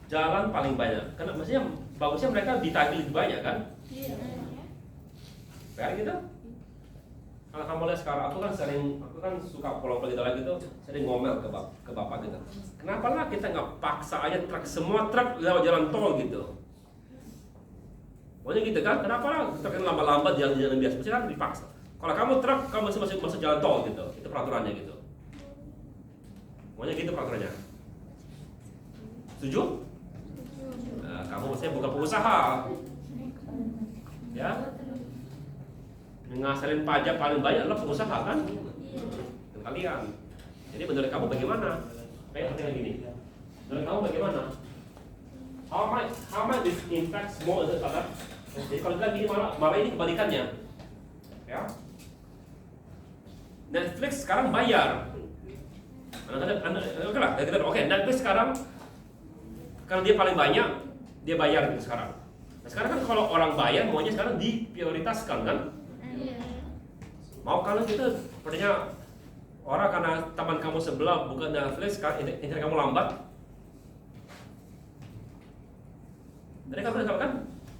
jalan paling banyak. Karena maksudnya bagusnya mereka ditagih lebih banyak kan? Kayak gitu. Kalau kamu lihat sekarang, aku kan suka kalau gitu lagi tuh sering ngomel ke bapak gitu. Kenapa lah kita nggak paksa aja semua truk lewat jalan tol gitu? Pokoknya gitu kan, kenapa lah truk lambat-lambat jalan biasa, mesti kan dipaksa. Kalau kamu truk, kamu masih jalan tol gitu, itu peraturannya gitu. Pokoknya gitu peraturannya. Setuju? Nah, kamu maksudnya bukan pengusaha, ya? Ngasalin pajak paling banyak adalah pengusaha kan? Dan kalian. Jadi menurut kamu bagaimana? Kayak pertanyaan gini. Menurut kamu bagaimana? How much this impacts more than other Jadi kalau kita gini malah ini kebalikannya. Ya. Netflix sekarang bayar. Oke, Netflix sekarang karena dia paling banyak, dia bayar gitu sekarang. Nah, sekarang kan kalau orang bayar maunya sekarang diprioritaskan kan? Iya. Mau kalau gitu sepertinya orang karena teman kamu sebelah bukan Netflix, internet kamu lambat. Jadi kan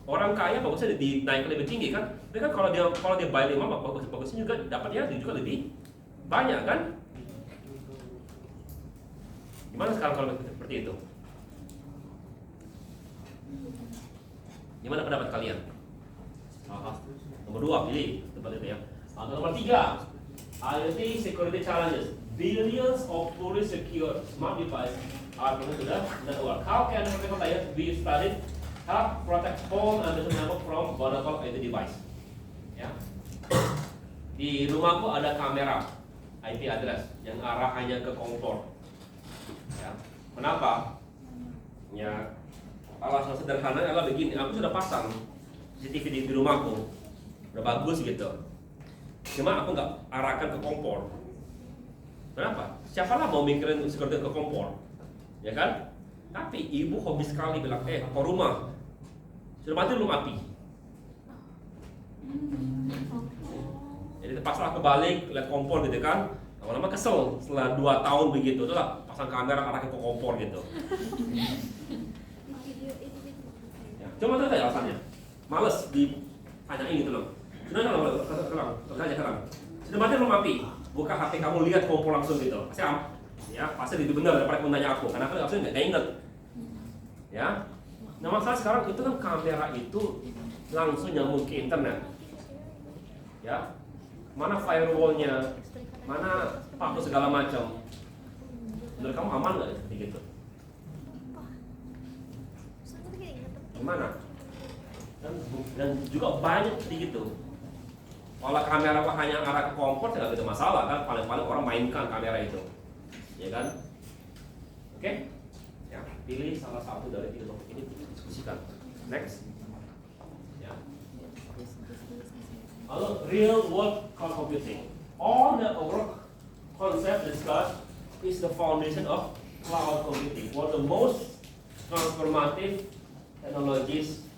orang kaya bagusnya dinaikkan lebih tinggi kan? Tapi kan kalau dia bayar 5 bagusnya juga dapatnya juga lebih banyak kan? Gimana sekarang kalau seperti itu? Gimana pendapat kalian? Nomor 2 pilih tempat itu ya. Atau nomor 3, IoT security challenges. Billions of fully secure smart devices are connected to the network. How can we studied help protect home and business network from vulnerable IoT device? Ya. Di rumahku ada kamera IP address yang arahannya ke kompor. Ya. Kenapa? Ya, alasan sederhana adalah begini. Aku sudah pasang CCTV di rumahku, udah bagus gitu. Cuma aku nggak arahkan ke kompor. Kenapa? Siapalah mau mikirin security ke kompor, ya kan? Tapi ibu hobi sekali bilang, ke rumah sudah mati belum api? Jadi terpaksa aku balik lihat kompor gitu kan. Lama-lama kesel setelah 2 tahun begitu, itulah pasang kamera arahkan ke kompor gitu. Ya, cuma itu saja alasannya. Males ditanyain gitu loh. Sudah terus aja sekarang. Sudah mati belum api? Buka HP kamu lihat kompor langsung gitu. Pasti itu benar daripada kamu nanya aku. Karena aku langsung nggak inget. Ya. Nah masalah sekarang itu kan kamera itu langsung nyambung ke internet. Ya. Mana firewallnya, mana paku segala macam. Menurut kamu aman nggak seperti gitu? Gimana? Dan juga banyak seperti gitu. Kalau kamera hanya arah ke kompor tidak ada masalah kan, paling-paling orang mainkan kamera itu, ya kan? Oke? Ya, pilih salah satu dari 3 topik ini diskusikan. Next. Ya. Lalu real world cloud computing. All the overall concept discussed is the foundation of cloud computing, one of the most transformative technologies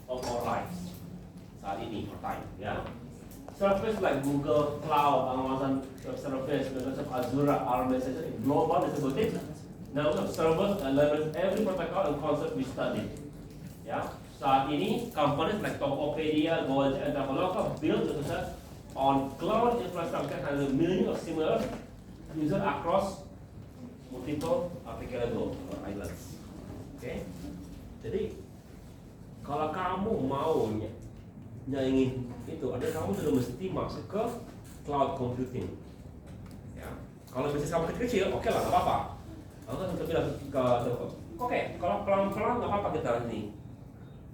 of our lives saat ini, time, ya. Service like Google Cloud, Amazon Service, Microsoft Azure, RMS, global distributed. Now servers and leverage every protocol and concept we studied. Ya, saat ini companies like Tokopedia, Gojek, and Traveloka build the service on cloud infrastructure and the millions of similar users across multiple applicable islands. Oke, jadi kalau kamu mau nyaingin itu, ada kamu sudah mesti masuk ke cloud computing. Ya, kalau bisnis kamu kecil, oke lah, nggak apa-apa. Aku kan bilang oke, kalau pelan-pelan nggak apa-apa kita ini.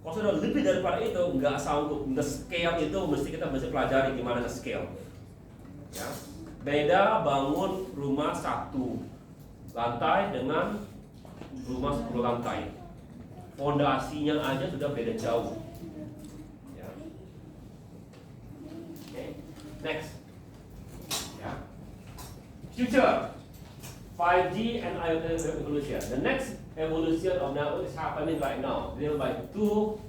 Kalau sudah lebih daripada itu, nggak sanggup. Nge-scale itu kita mesti pelajari gimana nge-scale. Ya, beda bangun rumah 1 lantai dengan rumah 10 lantai. Fondasinya aja sudah beda jauh. Ya. Okay. Next. Ya. Future 5G and IoT revolution. The next evolution of network is happening right now, driven by 2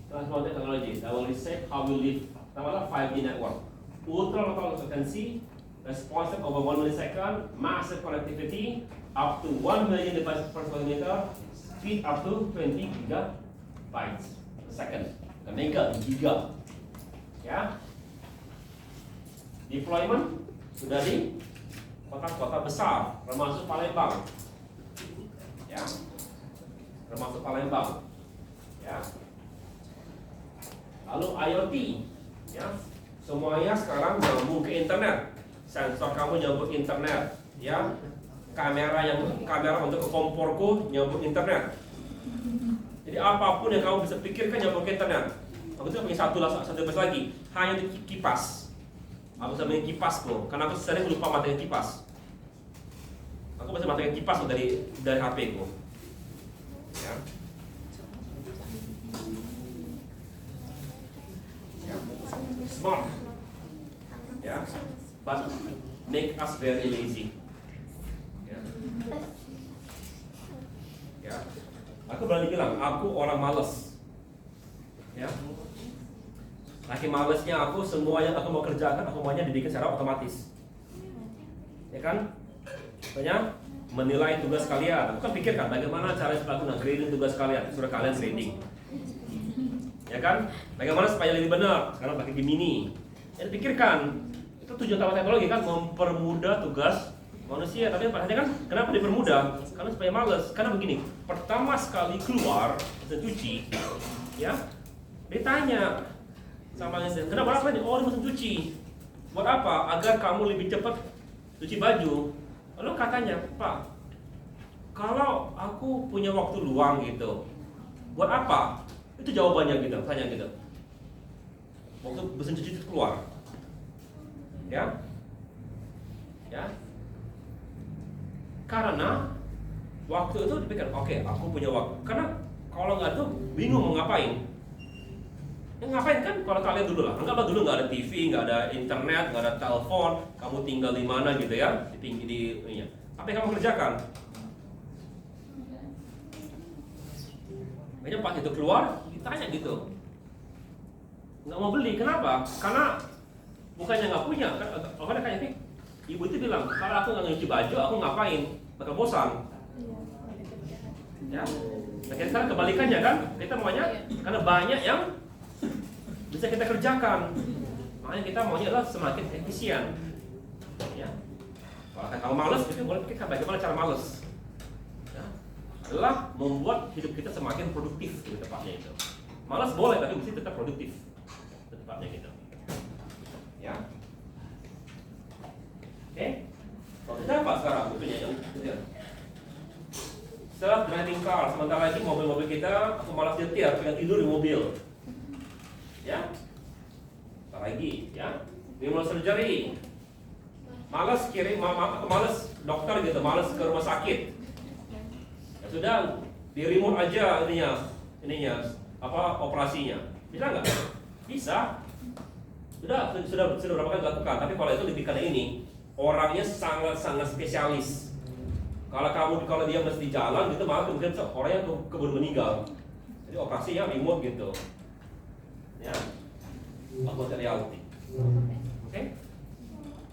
transformative technologies that will reshape how we live. Pertama 5G network, ultra low latency, response time over 1 millisecond, massive connectivity, up to 1 million devices per square meter, speed up to 20 gigabytes per second. Giga. Ya. Deployment sudah di kota-kota besar, termasuk Palembang. Ya. Termasuk Palembang. Ya. Lalu IoT, ya. Semuanya sekarang nyambung ke internet. Sensor kamu nyambung ke internet, ya. Kamera untuk ke komporku nyambung internet. Jadi apapun yang kamu bisa pikirkan nyambung ke internet. Aku juga punya satu lagi, hanya untuk kipas. Aku bisa main kipasku, karena aku sering lupa matiin kipas. Aku bisa matiin kipas dari HP ku. Ya. smart, ya, but make us very lazy. Ya. Ya. Aku berani bilang, aku orang malas. Ya. Saking malesnya aku, semua yang aku mau kerjakan, aku maunya dibikin secara otomatis. Ya kan? Banyak menilai tugas kalian. Aku kan pikirkan bagaimana cara supaya aku grading tugas kalian, sudah kalian grading. Ya kan? Bagaimana supaya lebih benar? Sekarang pakai Gemini. Jadi pikirkan, itu tujuan utama teknologi kan mempermudah tugas manusia. Tapi perhatikan kan, kenapa dipermudah? Karena supaya males. Karena begini, pertama sekali keluar mesin cuci, ya, ditanya sama istri, kenapa apa ini? Oh, ini mesin cuci. Buat apa? Agar kamu lebih cepat cuci baju. Lalu katanya, Pak, kalau aku punya waktu luang gitu, buat apa? Itu jawabannya gitu, tanya gitu. Waktu mesin cuci itu keluar, ya, ya. Karena waktu itu dipikir, oke, aku punya waktu. Karena kalau nggak tuh bingung mau ngapain. Ya, ngapain kan? Kalau kalian dulu lah, anggaplah dulu nggak ada TV, nggak ada internet, nggak ada telepon, kamu tinggal di mana gitu ya, di apa yang kamu kerjakan? Makanya pas itu keluar, ditanya gitu, nggak mau beli, kenapa? Karena bukannya nggak punya, kan kayak ibu itu bilang, kalau aku nggak nyuci baju, aku ngapain? Bakal bosan. Ya, nah sekarang kebalikannya kan, kita maunya karena banyak yang bisa kita kerjakan, makanya kita maunya adalah semakin efisien. Ya, kalau malas, kita boleh pikirkan bagaimana cara malas. Ya, adalah membuat hidup kita semakin produktif, gitu tepatnya itu. Malas boleh, tapi mesti tetap produktif, tepatnya gitu. Ya, oke. Kalau kita apa sekarang? Butuhnya yang self driving car, sementara lagi mobil-mobil kita, aku malas nyetir, pengen tidur di mobil. Ya, lagi, ya, remote surgery, malas kirim, malas dokter gitu, malas ke rumah sakit. Ya sudah, di remote aja ininya, apa operasinya, bisa nggak? Bisa. Sudah berapa kali dilakukan. Tapi kalau itu lebih karena ini, orangnya sangat spesialis. Kalau dia mesti jalan gitu, malah mungkin orang yang keburu meninggal. Jadi operasinya remote gitu. Ya, augmented reality. Oke?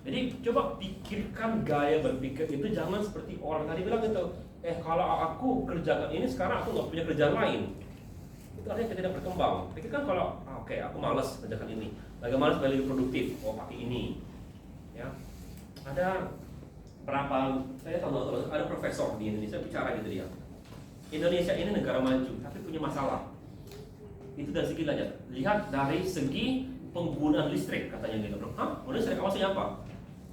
Jadi coba pikirkan gaya berpikir itu jangan seperti orang tadi bilang gitu. Kalau aku kerjakan ini sekarang aku nggak punya kerjaan lain. Itu artinya kita tidak berkembang. Pikirkan kalau oke, aku malas kerjakan ini. Bagaimana supaya lebih produktif? Oh, pakai ini. Ya. Ada berapa? Saya tahu ada profesor di Indonesia bicara gitu dia. Indonesia ini negara maju, tapi punya masalah. Itu dari segi aja. Lihat dari segi penggunaan listrik katanya gitu. Hah? Listrik maksudnya apa?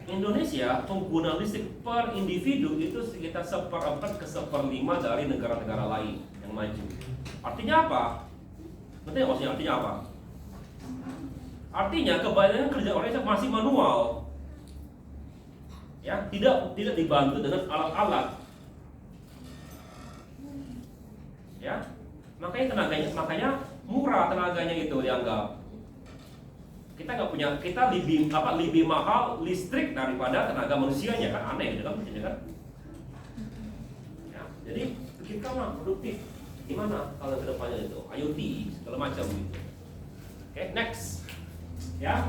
Indonesia penggunaan listrik per individu itu sekitar 1/4 ke 1/5 dari negara-negara lain yang maju. Artinya apa? Maksudnya artinya apa? Artinya kebanyakan kerja orang itu masih manual. Ya, tidak dibantu dengan alat-alat. Ya. Makanya murah tenaganya itu dianggap. Kita nggak punya, kita lebih mahal listrik daripada tenaga manusianya kan, aneh gitu kan, kan? Ya, jadi pikirkanlah produktif gimana kalau kedepannya itu IoT segala macam gitu. Oke, next, ya.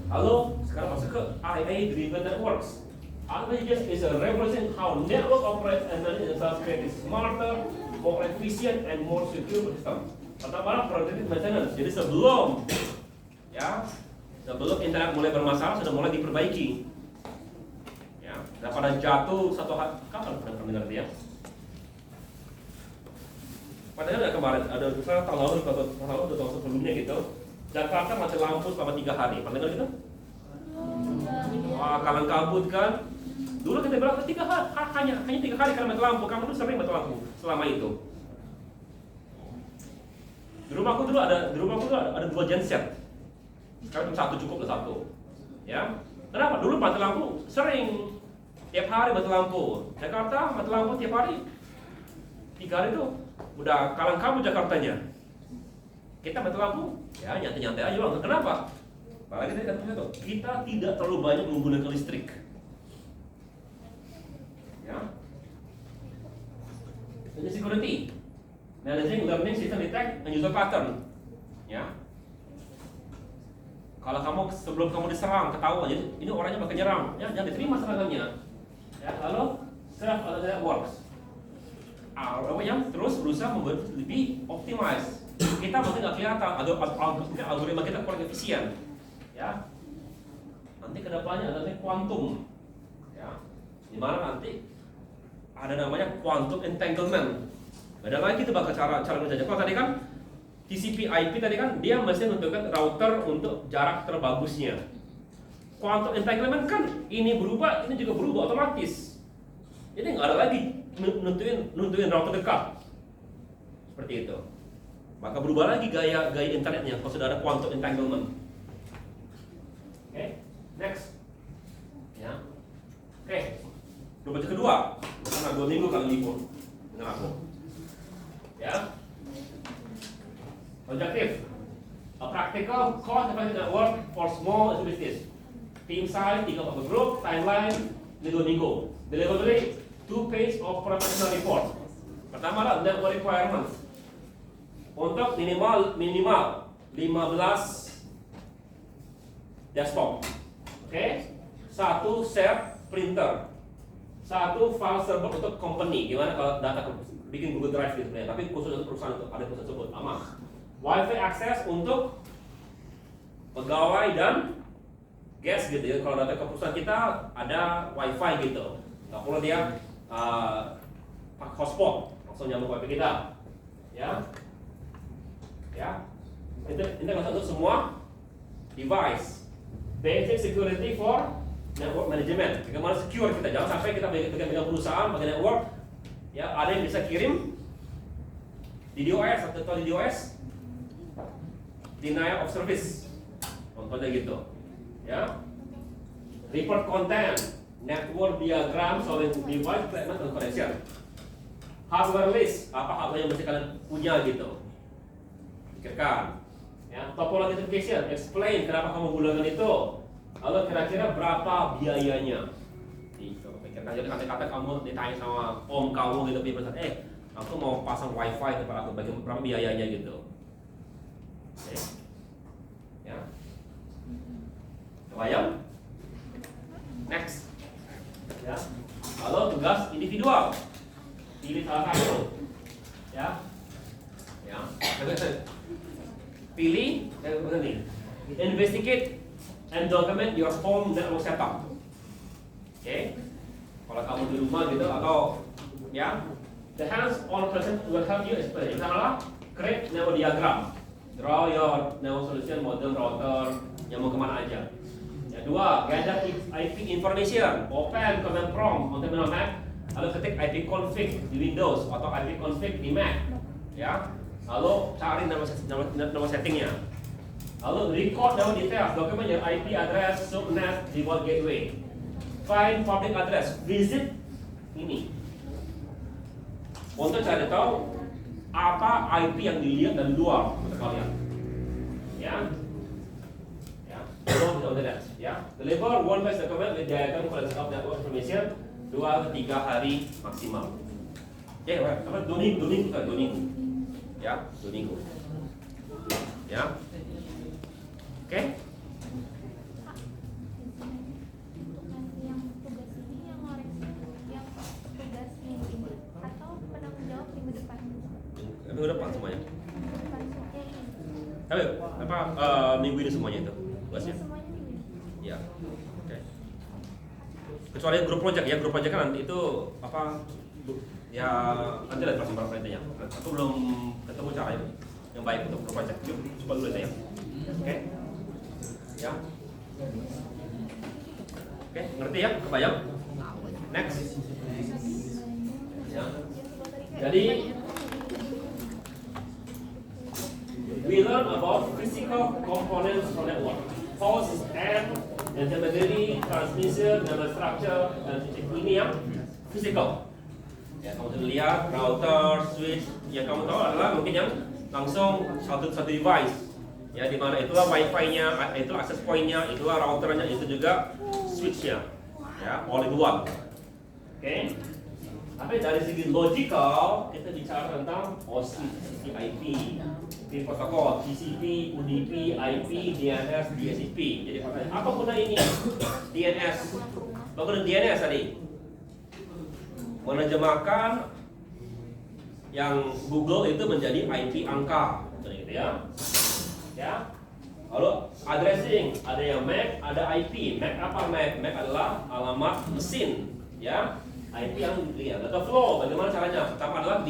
Lalu sekarang masuk ke AI driven networks. AI is a revolution how network operates and manage themselves, create smarter, more efficient and more secure system. Pertama, predictive maintenance. Jadi sebelum internet mulai bermasalah sudah mulai diperbaiki. Ya, daripada jatuh satu hari, kapan pernah mendengar dia? Padahal kemarin ada tahun lalu atau sebelumnya gitu, Jakarta mati lampu selama 3 hari. Pernah dengar gitu? Wah, kalang kabut kan? Dulu kita bilang 3 hari, hanya 3 hari kalau mati lampu. Kamu tuh sering mati lampu selama itu. Di rumahku dulu ada 2 genset. Sekarang cuma 1 cukup lah 1. Ya. Kenapa? Dulu mati lampu sering, tiap hari mati lampu. Jakarta mati lampu tiap hari. 3 hari itu udah kalang kabut Jakartanya. Kita mati lampu, ya nyantai-nyantai aja bang. Kenapa? Apalagi tadi kata itu, kita tidak terlalu banyak menggunakan listrik. Ya. Ini security, managing learning system detect and user pattern. Ya. Kalau kamu sebelum kamu diserang ketahuan, jadi ini orangnya bakal nyerang, ya jangan diterima serangannya. Ya, lalu self automated works. Apa yang terus berusaha membuat lebih optimize. Kita mungkin nggak kelihatan, algoritma kita kurang efisien. Ya, nanti kedepannya ada namanya quantum. Ya, dimana nanti ada namanya quantum entanglement. Beda lagi itu bakal cara kerjanya. Kalau tadi kan TCP/IP tadi kan dia mesti menentukan router untuk jarak terbagusnya. Quantum entanglement kan ini berubah, ini juga berubah otomatis. Jadi nggak ada lagi nentuin router dekat seperti itu. Maka berubah lagi gaya internetnya kalau sudah ada quantum entanglement. Oke, next. Ya. Oke. Baca kedua. Karena 2 minggu kali libur dengan aku. Ya. Objective. A practical cost-effective network for small business. Team size 3 per group, timeline 2 minggu. Delivery 2 page of professional report. Pertama lah network requirements. Untuk minimal 15 desktop. Oke. 1 share printer. 1 file server untuk company. Gimana kalau data bikin Google Drive gitu ya, tapi khusus untuk perusahaan itu ada perusahaan tersebut. Aman. Wi-Fi akses untuk pegawai dan guest gitu ya. Kalau data ke perusahaan kita ada Wi-Fi gitu. Nggak perlu dia pakai hotspot, langsung nyambung Wi-Fi kita. Ya. Ya. Ini untuk semua device. Basic security for network management. Bagaimana secure kita, jangan sampai kita pegang perusahaan, pakai network. Ya, ada yang bisa kirim DDoS atau DDoS, denial of service, contohnya gitu. Ya, report content, network diagram showing device placement and connection, hardware list, apa hardware yang mesti kalian punya gitu. Pikirkan. Ya, topology identification, explain kenapa kamu gunakan itu, lalu kira-kira berapa biayanya. Gitu. Pikirkan, jadi kata-kata kamu ditanya sama om kamu gitu, aku mau pasang wifi tempat aku, berapa biayanya gitu. Oke. Ya. Kebayang? Next. Ya. Lalu tugas individual. Pilih salah satu. Ya. Ya. Pilih begini. Investigate and document your home network setup. Oke. Kalau kamu di rumah gitu atau ya, the hands-on person will help you explain. Misalnya, create network diagram. Draw your network solution model router yang mau kemana aja. Ya, 2, gather IP information. Open command prompt on terminal Mac. Lalu ketik IP config di Windows atau IP config di Mac. Ya. Lalu cari nama settingnya. Lalu record down details. Document your IP address, subnet, default gateway. Find public address. Visit ini. Untuk cari tahu apa IP yang dilihat dari luar untuk kalian. Ya. Ya. Don't do that. Ya. Deliver one page document with diagram collection of network information 2 ke 3 hari maksimal. Oke, apa 2 minggu. Ya, 2 minggu. Ya. Oke. Minggu depan semuanya. Tapi minggu ini semuanya itu tugasnya. Ya. Oke. Kecuali grup project ya, grup project kan nanti itu ya nanti lihat persen berapa intinya. Aku belum ketemu cara yang baik untuk grup project. Coba dulu ya. Oke. Ya. Oke, ngerti ya? Kebayang? Next. Ya. Jadi we learn about physical components of network. Host and intermediary, transmission, network structure, dan ini yang physical. Ya, kamu sudah lihat router, switch. Yang kamu tahu adalah mungkin yang langsung satu device. Ya, di mana itulah wifi-nya, itu access point-nya, itulah routernya, itu juga switch-nya. Ya, all in one. Oke. Tapi dari segi logical, kita bicara tentang OSI, TCP/IP, di protokol TCP, UDP, IP, DNS, DHCP. Jadi pertanyaan, apa guna ini? DNS. Apa guna DNS tadi? Menerjemahkan yang Google itu menjadi IP angka, gitu ya. Ya. Lalu addressing, ada yang MAC, ada IP. MAC apa MAC? MAC adalah alamat mesin, ya. IP yang dilihat. Data flow, bagaimana caranya? Pertama adalah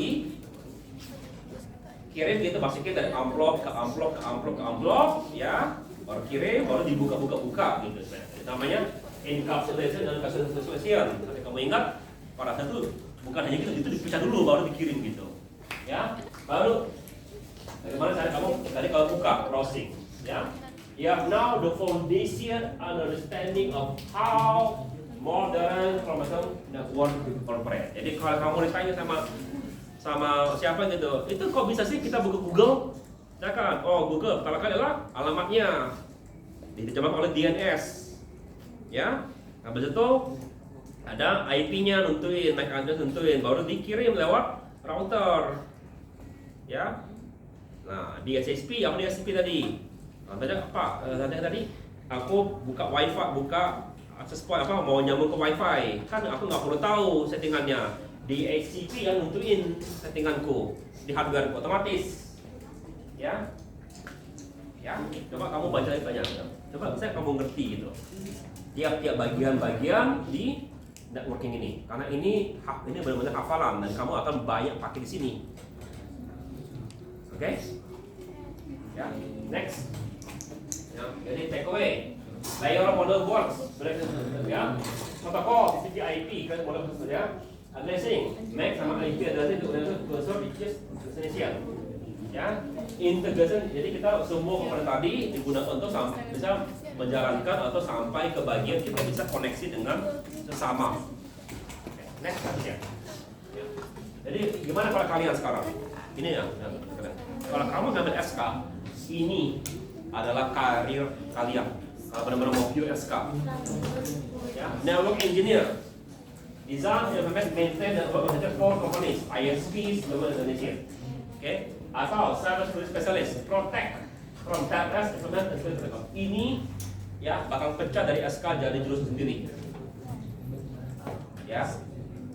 kirim gitu, masukin dari amplop ke amplop ke amplop ke amplop, ya. Baru kirim, baru dibuka gitu. Namanya encapsulation dan cancellation. Nanti kamu ingat pada saat itu bukan hanya gitu, itu dipecah dulu baru dikirim gitu, ya. Baru bagaimana cara kamu tadi kalau buka browsing, ya? You have now the foundation understanding of how modern information network operate. Jadi kalau kamu ditanya sama siapa gitu, itu kok bisa sih kita buka Google? Ya kan? Oh, Google pertama kali adalah alamatnya diterjemahkan oleh DNS, ya. Habis itu ada IP-nya nentuin, MAC address nentuin, baru dikirim lewat router, ya. Nah, DHCP, apa DHCP tadi? Tanya apa? Tadi aku buka WiFi, buka akses point apa mau nyambung ke WiFi, kan aku nggak perlu tahu settingannya. DHCP yang nentuin settinganku di hardware otomatis, ya. Ya, coba kamu baca banyak. Coba saya kamu ngerti gitu. Tiap-tiap bagian-bagian di networking ini, karena ini benar-benar hafalan dan kamu akan banyak pakai di sini. Oke? Ya, next. Ya, jadi take away. Layer model works, ya. Protokol TCP/IP kan model ya. Addressing, MAC sama IP addressing itu cursor destination. Ya, integration. Jadi kita semua komponen tadi digunakan untuk bisa menjalankan atau sampai ke bagian kita bisa koneksi dengan sesama. Next ya. Jadi gimana kalau kalian sekarang? Ini ya. Kalau kamu ngambil SK, ini adalah karir kalian. Kalau benar-benar mau pure SK, ya. Network engineer, design, implement, maintain, dan work for companies, ISPs, government Indonesia. Oke, atau cyber security specialist, protect from TLS, implement, dan sebagainya. Ini ya bakal pecah dari SK jadi jurusan sendiri. Ya,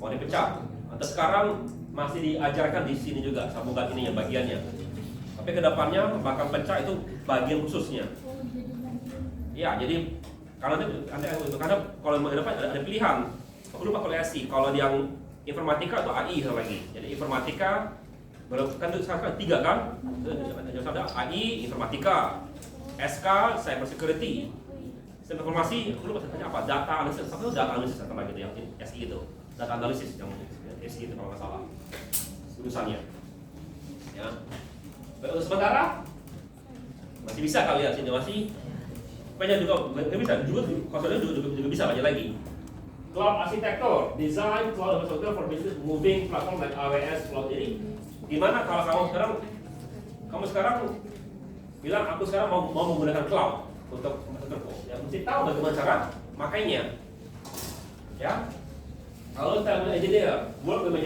mau dipecah. Atau sekarang masih diajarkan di sini juga sambungan ini yang bagiannya. Tapi kedepannya bakal pecah itu bagian khususnya. Ya, jadi karena kalau mau ke depan ada pilihan. Aku lupa kalau SI. Kalau yang informatika atau AI lagi. Jadi informatika kan itu sekarang 3 kan? Ada AI, informatika, SK, cyber security. Sistem informasi, aku lupa tanya apa? Data analisis, satu data analisis atau lagi itu yang SI itu. Data analisis yang SI itu kalau nggak salah. Jurusannya. Ya. Untuk sementara masih bisa kalian sini masih banyak juga nggak bisa juga bisa banyak lagi. Cloud architecture, design cloud infrastructure for business moving platform like AWS cloud ini. Gimana kalau kamu sekarang bilang aku sekarang mau menggunakan cloud untuk infrastruktur, ya mesti tahu bagaimana cara makainya. Ya. Kalau telecom engineer, work with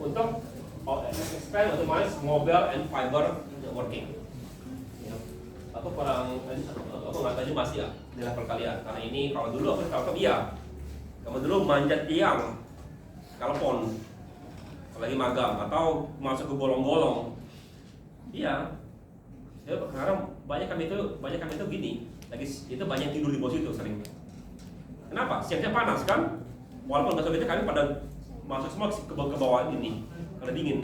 untuk expand optimize mobile and fiber networking. Aku nggak tahu masih ya di level kalian, karena ini kalau dulu aku tahu iya, kamu dulu manjat tiang telepon lagi magang atau masuk ke bolong-bolong, iya. Sekarang banyak kami itu gini, lagi itu banyak tidur di bawah itu sering. Kenapa? Siangnya panas kan, walaupun nggak itu kami pada masuk semua ke bawah ini karena dingin.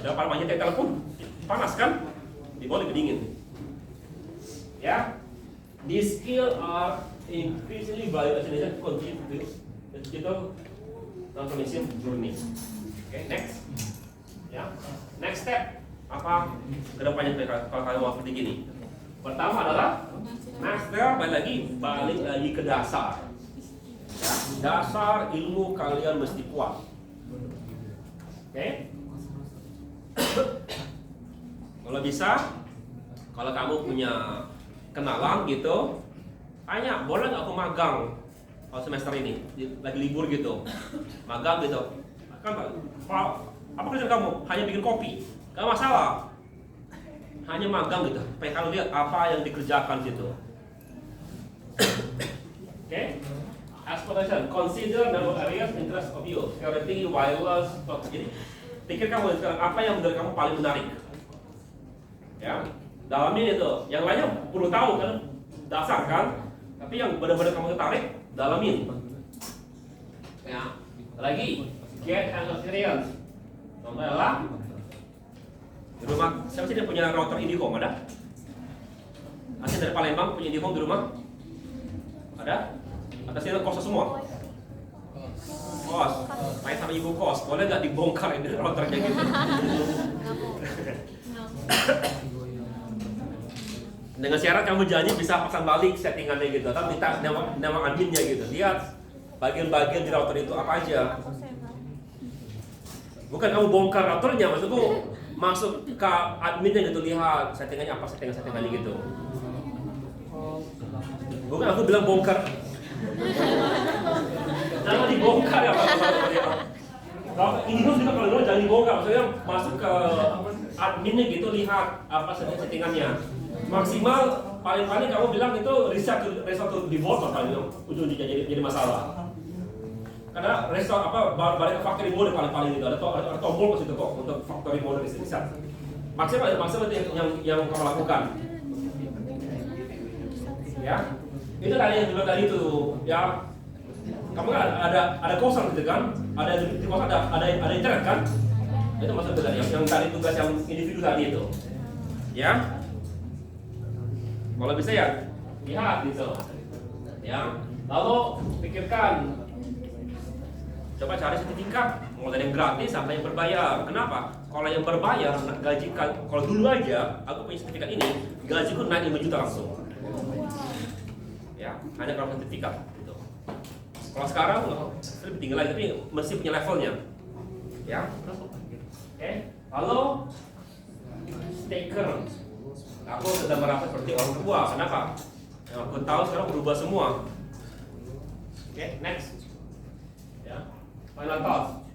Dan pada manjat tiang telepon panas kan, di bawah lebih dingin. Ya, these skills are increasingly valuable as a contribute to the digital transformation journey. Okay, next. Ya, next step apa kedepannya kalau kalian mau seperti gini? Pertama adalah master, balik lagi ke dasar. Ya, dasar ilmu kalian mesti kuat. Oke? Kalau bisa, kalau kamu punya kenalan gitu, tanya, boleh nggak aku magang kalau semester ini, lagi libur gitu, magang gitu. Kan apa kerjaan kamu? Hanya bikin kopi, nggak masalah. Hanya magang gitu, supaya kamu lihat apa yang dikerjakan gitu. Oke? Exploration, consider number areas interest of you, security, wireless, jadi pikirkan sekarang apa yang menurut kamu paling menarik. Ya, dalamin itu. Yang lainnya perlu tahu kan, dasar kan. Tapi yang benar-benar kamu tertarik, dalamin. Ya, lagi get an experience. Contohnya di rumah, siapa sih yang punya router IndiHome? Ada? Asli dari Palembang punya IndiHome di rumah? Ada? Atasnya kos semua? Kos, main sama ibu kos, boleh nggak dibongkar ini routernya gitu? Dengan syarat kamu janji bisa pasang balik settingannya gitu, atau minta nama adminnya gitu. Lihat bagian-bagian di router itu apa aja. Bukan kamu bongkar routernya, maksudku masuk ke adminnya gitu, lihat settingannya apa, settingannya gitu. Bukan aku bilang bongkar. Jangan dibongkar ya Pak. Kalau ini juga kalau jangan dibongkar, maksudnya masuk ke adminnya gitu, lihat apa settingannya. Maksimal paling-paling kamu bilang itu reset to default apa gitu, ujung-ujungnya jadi masalah. Karena restore balik ke factory mode paling-paling gitu, ada tombol ke situ kok untuk factory mode reset. Maksimal itu yang kamu lakukan. Ya. Itu tadi yang dulu tadi itu, ya. Kamu kan ada kosan gitu kan? Di kosan ada internet kan? Itu maksudnya tadi yang tadi tugas yang individu tadi itu. Ya. Kalau bisa ya lihat gitu. Ya. Lalu pikirkan, coba cari sertifikat, mulai dari yang gratis sampai yang berbayar. Kenapa? Kalau yang berbayar gaji, kalau dulu aja aku punya sertifikat ini, gajiku naik 5 juta langsung. Ya, hanya kalau sertifikat gitu. Kalau sekarang lebih tinggi lagi, tapi mesti punya levelnya. Ya. Oke. Lalu staker. Aku sudah merasa seperti orang tua. Kenapa? Yang aku tahu sekarang berubah semua. Oke, next. Ya. Final thought.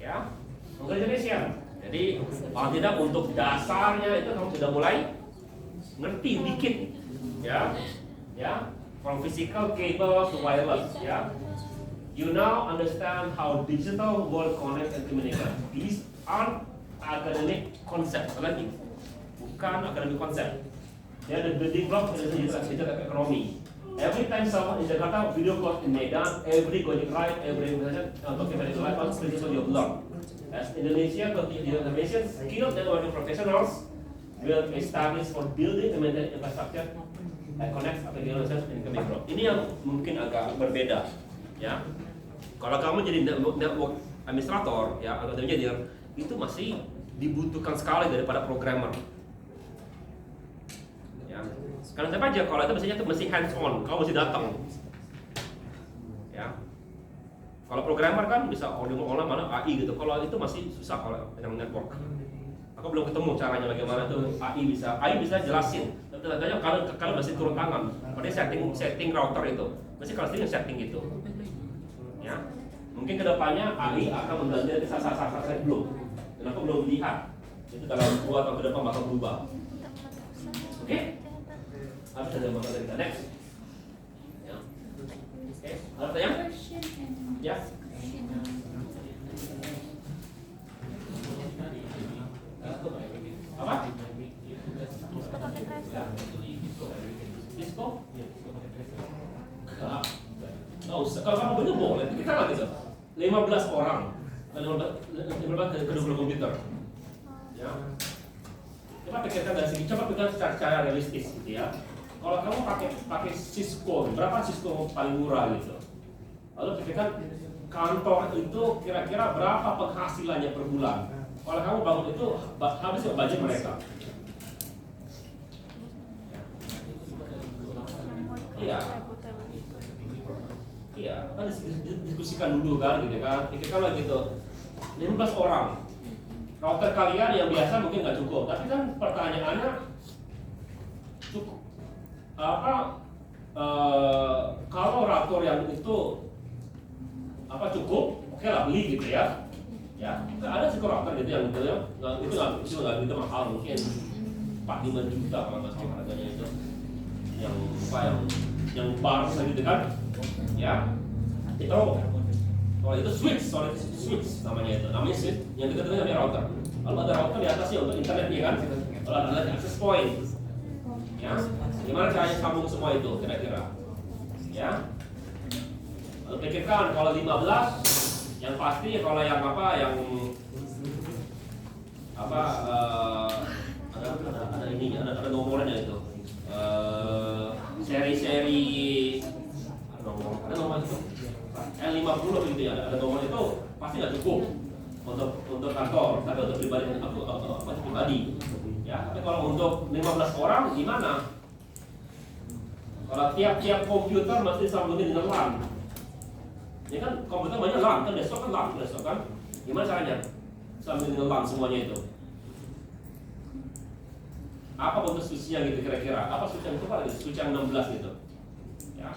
Ya. Congratulations. Jadi, kalau tidak untuk dasarnya itu kamu sudah mulai ngerti dikit. Ya. Ya. From physical cable to wireless, ya. You now understand how digital world connect and communicate. These are academic concepts, lagi, bukan academic concept. They are the building blocks in the digital economy. Every time someone in Jakarta video call in Medan, every going right, every talking about life, one principle you learn. As Indonesia continue the nation, skilled and working professionals will establish for building and maintaining infrastructure that connects applications and economic growth. Ini yang mungkin agak berbeda, ya. Kalau kamu jadi network administrator, ya, atau engineer, itu masih dibutuhkan sekali daripada programmer. Ya. Karena siapa aja, kalau itu biasanya itu mesti hands on, kamu mesti datang. Ya. Kalau programmer kan bisa online mana AI gitu. Kalau itu masih susah kalau dengan network. Aku belum ketemu caranya bagaimana tuh AI bisa jelasin. Tentunya kalau masih turun tangan, pada setting router itu, masih kalau setting gitu. Ya, mungkin kedepannya AI akan mengganti saya belum, dan aku belum lihat itu dalam 2 tahun ke depan bakal berubah. Oke? Habis ada masalah kita next. Ya. Oke, ada pertanyaan? Ya. Apa? Disco? Oh, kalau kamu benar boleh, kita lah gitu. 15 orang, 15 ke 20 komputer. Ya. Coba pikirkan dari sini, coba pikirkan secara realistis gitu ya. Kalau kamu pakai Cisco, berapa Cisco paling murah gitu? Lalu pikirkan kantor itu kira-kira berapa penghasilannya per bulan? Kalau kamu bangun itu habis budget mereka. Iya. Iya, kan diskusikan dulu kan gitu kan. Pikirkan lah gitu. 15 orang. router kalian yang biasa mungkin nggak cukup, tapi kan pertanyaannya cukup apa? Kalau router yang itu apa cukup, oke lah beli gitu ya. Ya, ada sih router gitu yang itu ya, itu nggak gitu mahal, mungkin 4-5 juta kalau nggak salah harganya itu. Yang apa yang bar gitu kan? Ya, itu kalau itu switch namanya itu, switch. Yang kita dengar namanya router. Kalau ada router di atasnya untuk internetnya kan, kalau ada access point, ya, gimana caranya sambung semua itu kira-kira? Ya, lalu pikirkan kalau 15, yang pasti kalau yang apa, ada ininya, ada nomornya itu, seri-seri, ada nomor itu. L50 gitu ya, ada nomor itu pasti nggak cukup untuk kantor, tapi untuk pribadi, ya. Tapi kalau untuk 15 orang gimana? Kalau tiap komputer mesti sambungin dengan LAN. Ini kan komputer banyak LAN kan, desktop kan, gimana caranya sambungin dengan LAN semuanya itu? Apa bentuk switchnya gitu kira-kira? Apa switch yang itu Pak? Switch yang 16 gitu, ya.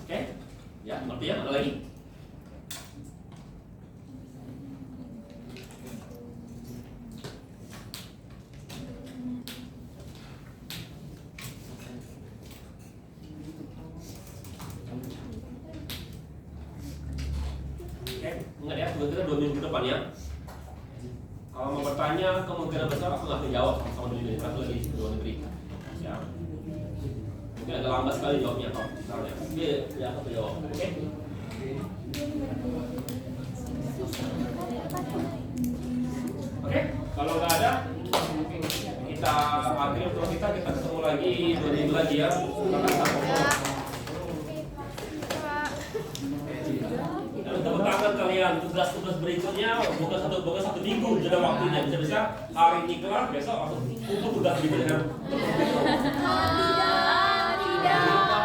Oke, ya, ngerti ya? Ada lagi? Oke, ingat ya, kemungkinan 2 minggu ke depan ya. Kalau mau bertanya, kemungkinan besar aku nggak jawab sama dulu aku lagi di luar negeri. Ya. Mungkin agak lambat sekali jawabnya kalau misalnya. Ya aku jawab. Oke. Oke, kalau nggak ada, kita akhiri untuk kita ketemu lagi 2 minggu lagi ya. Tepuk tangan kalian, tugas-tugas berikutnya bukan satu minggu, jadi waktunya bisa hari ini kelar, besok untuk tugas berikutnya. Tidak.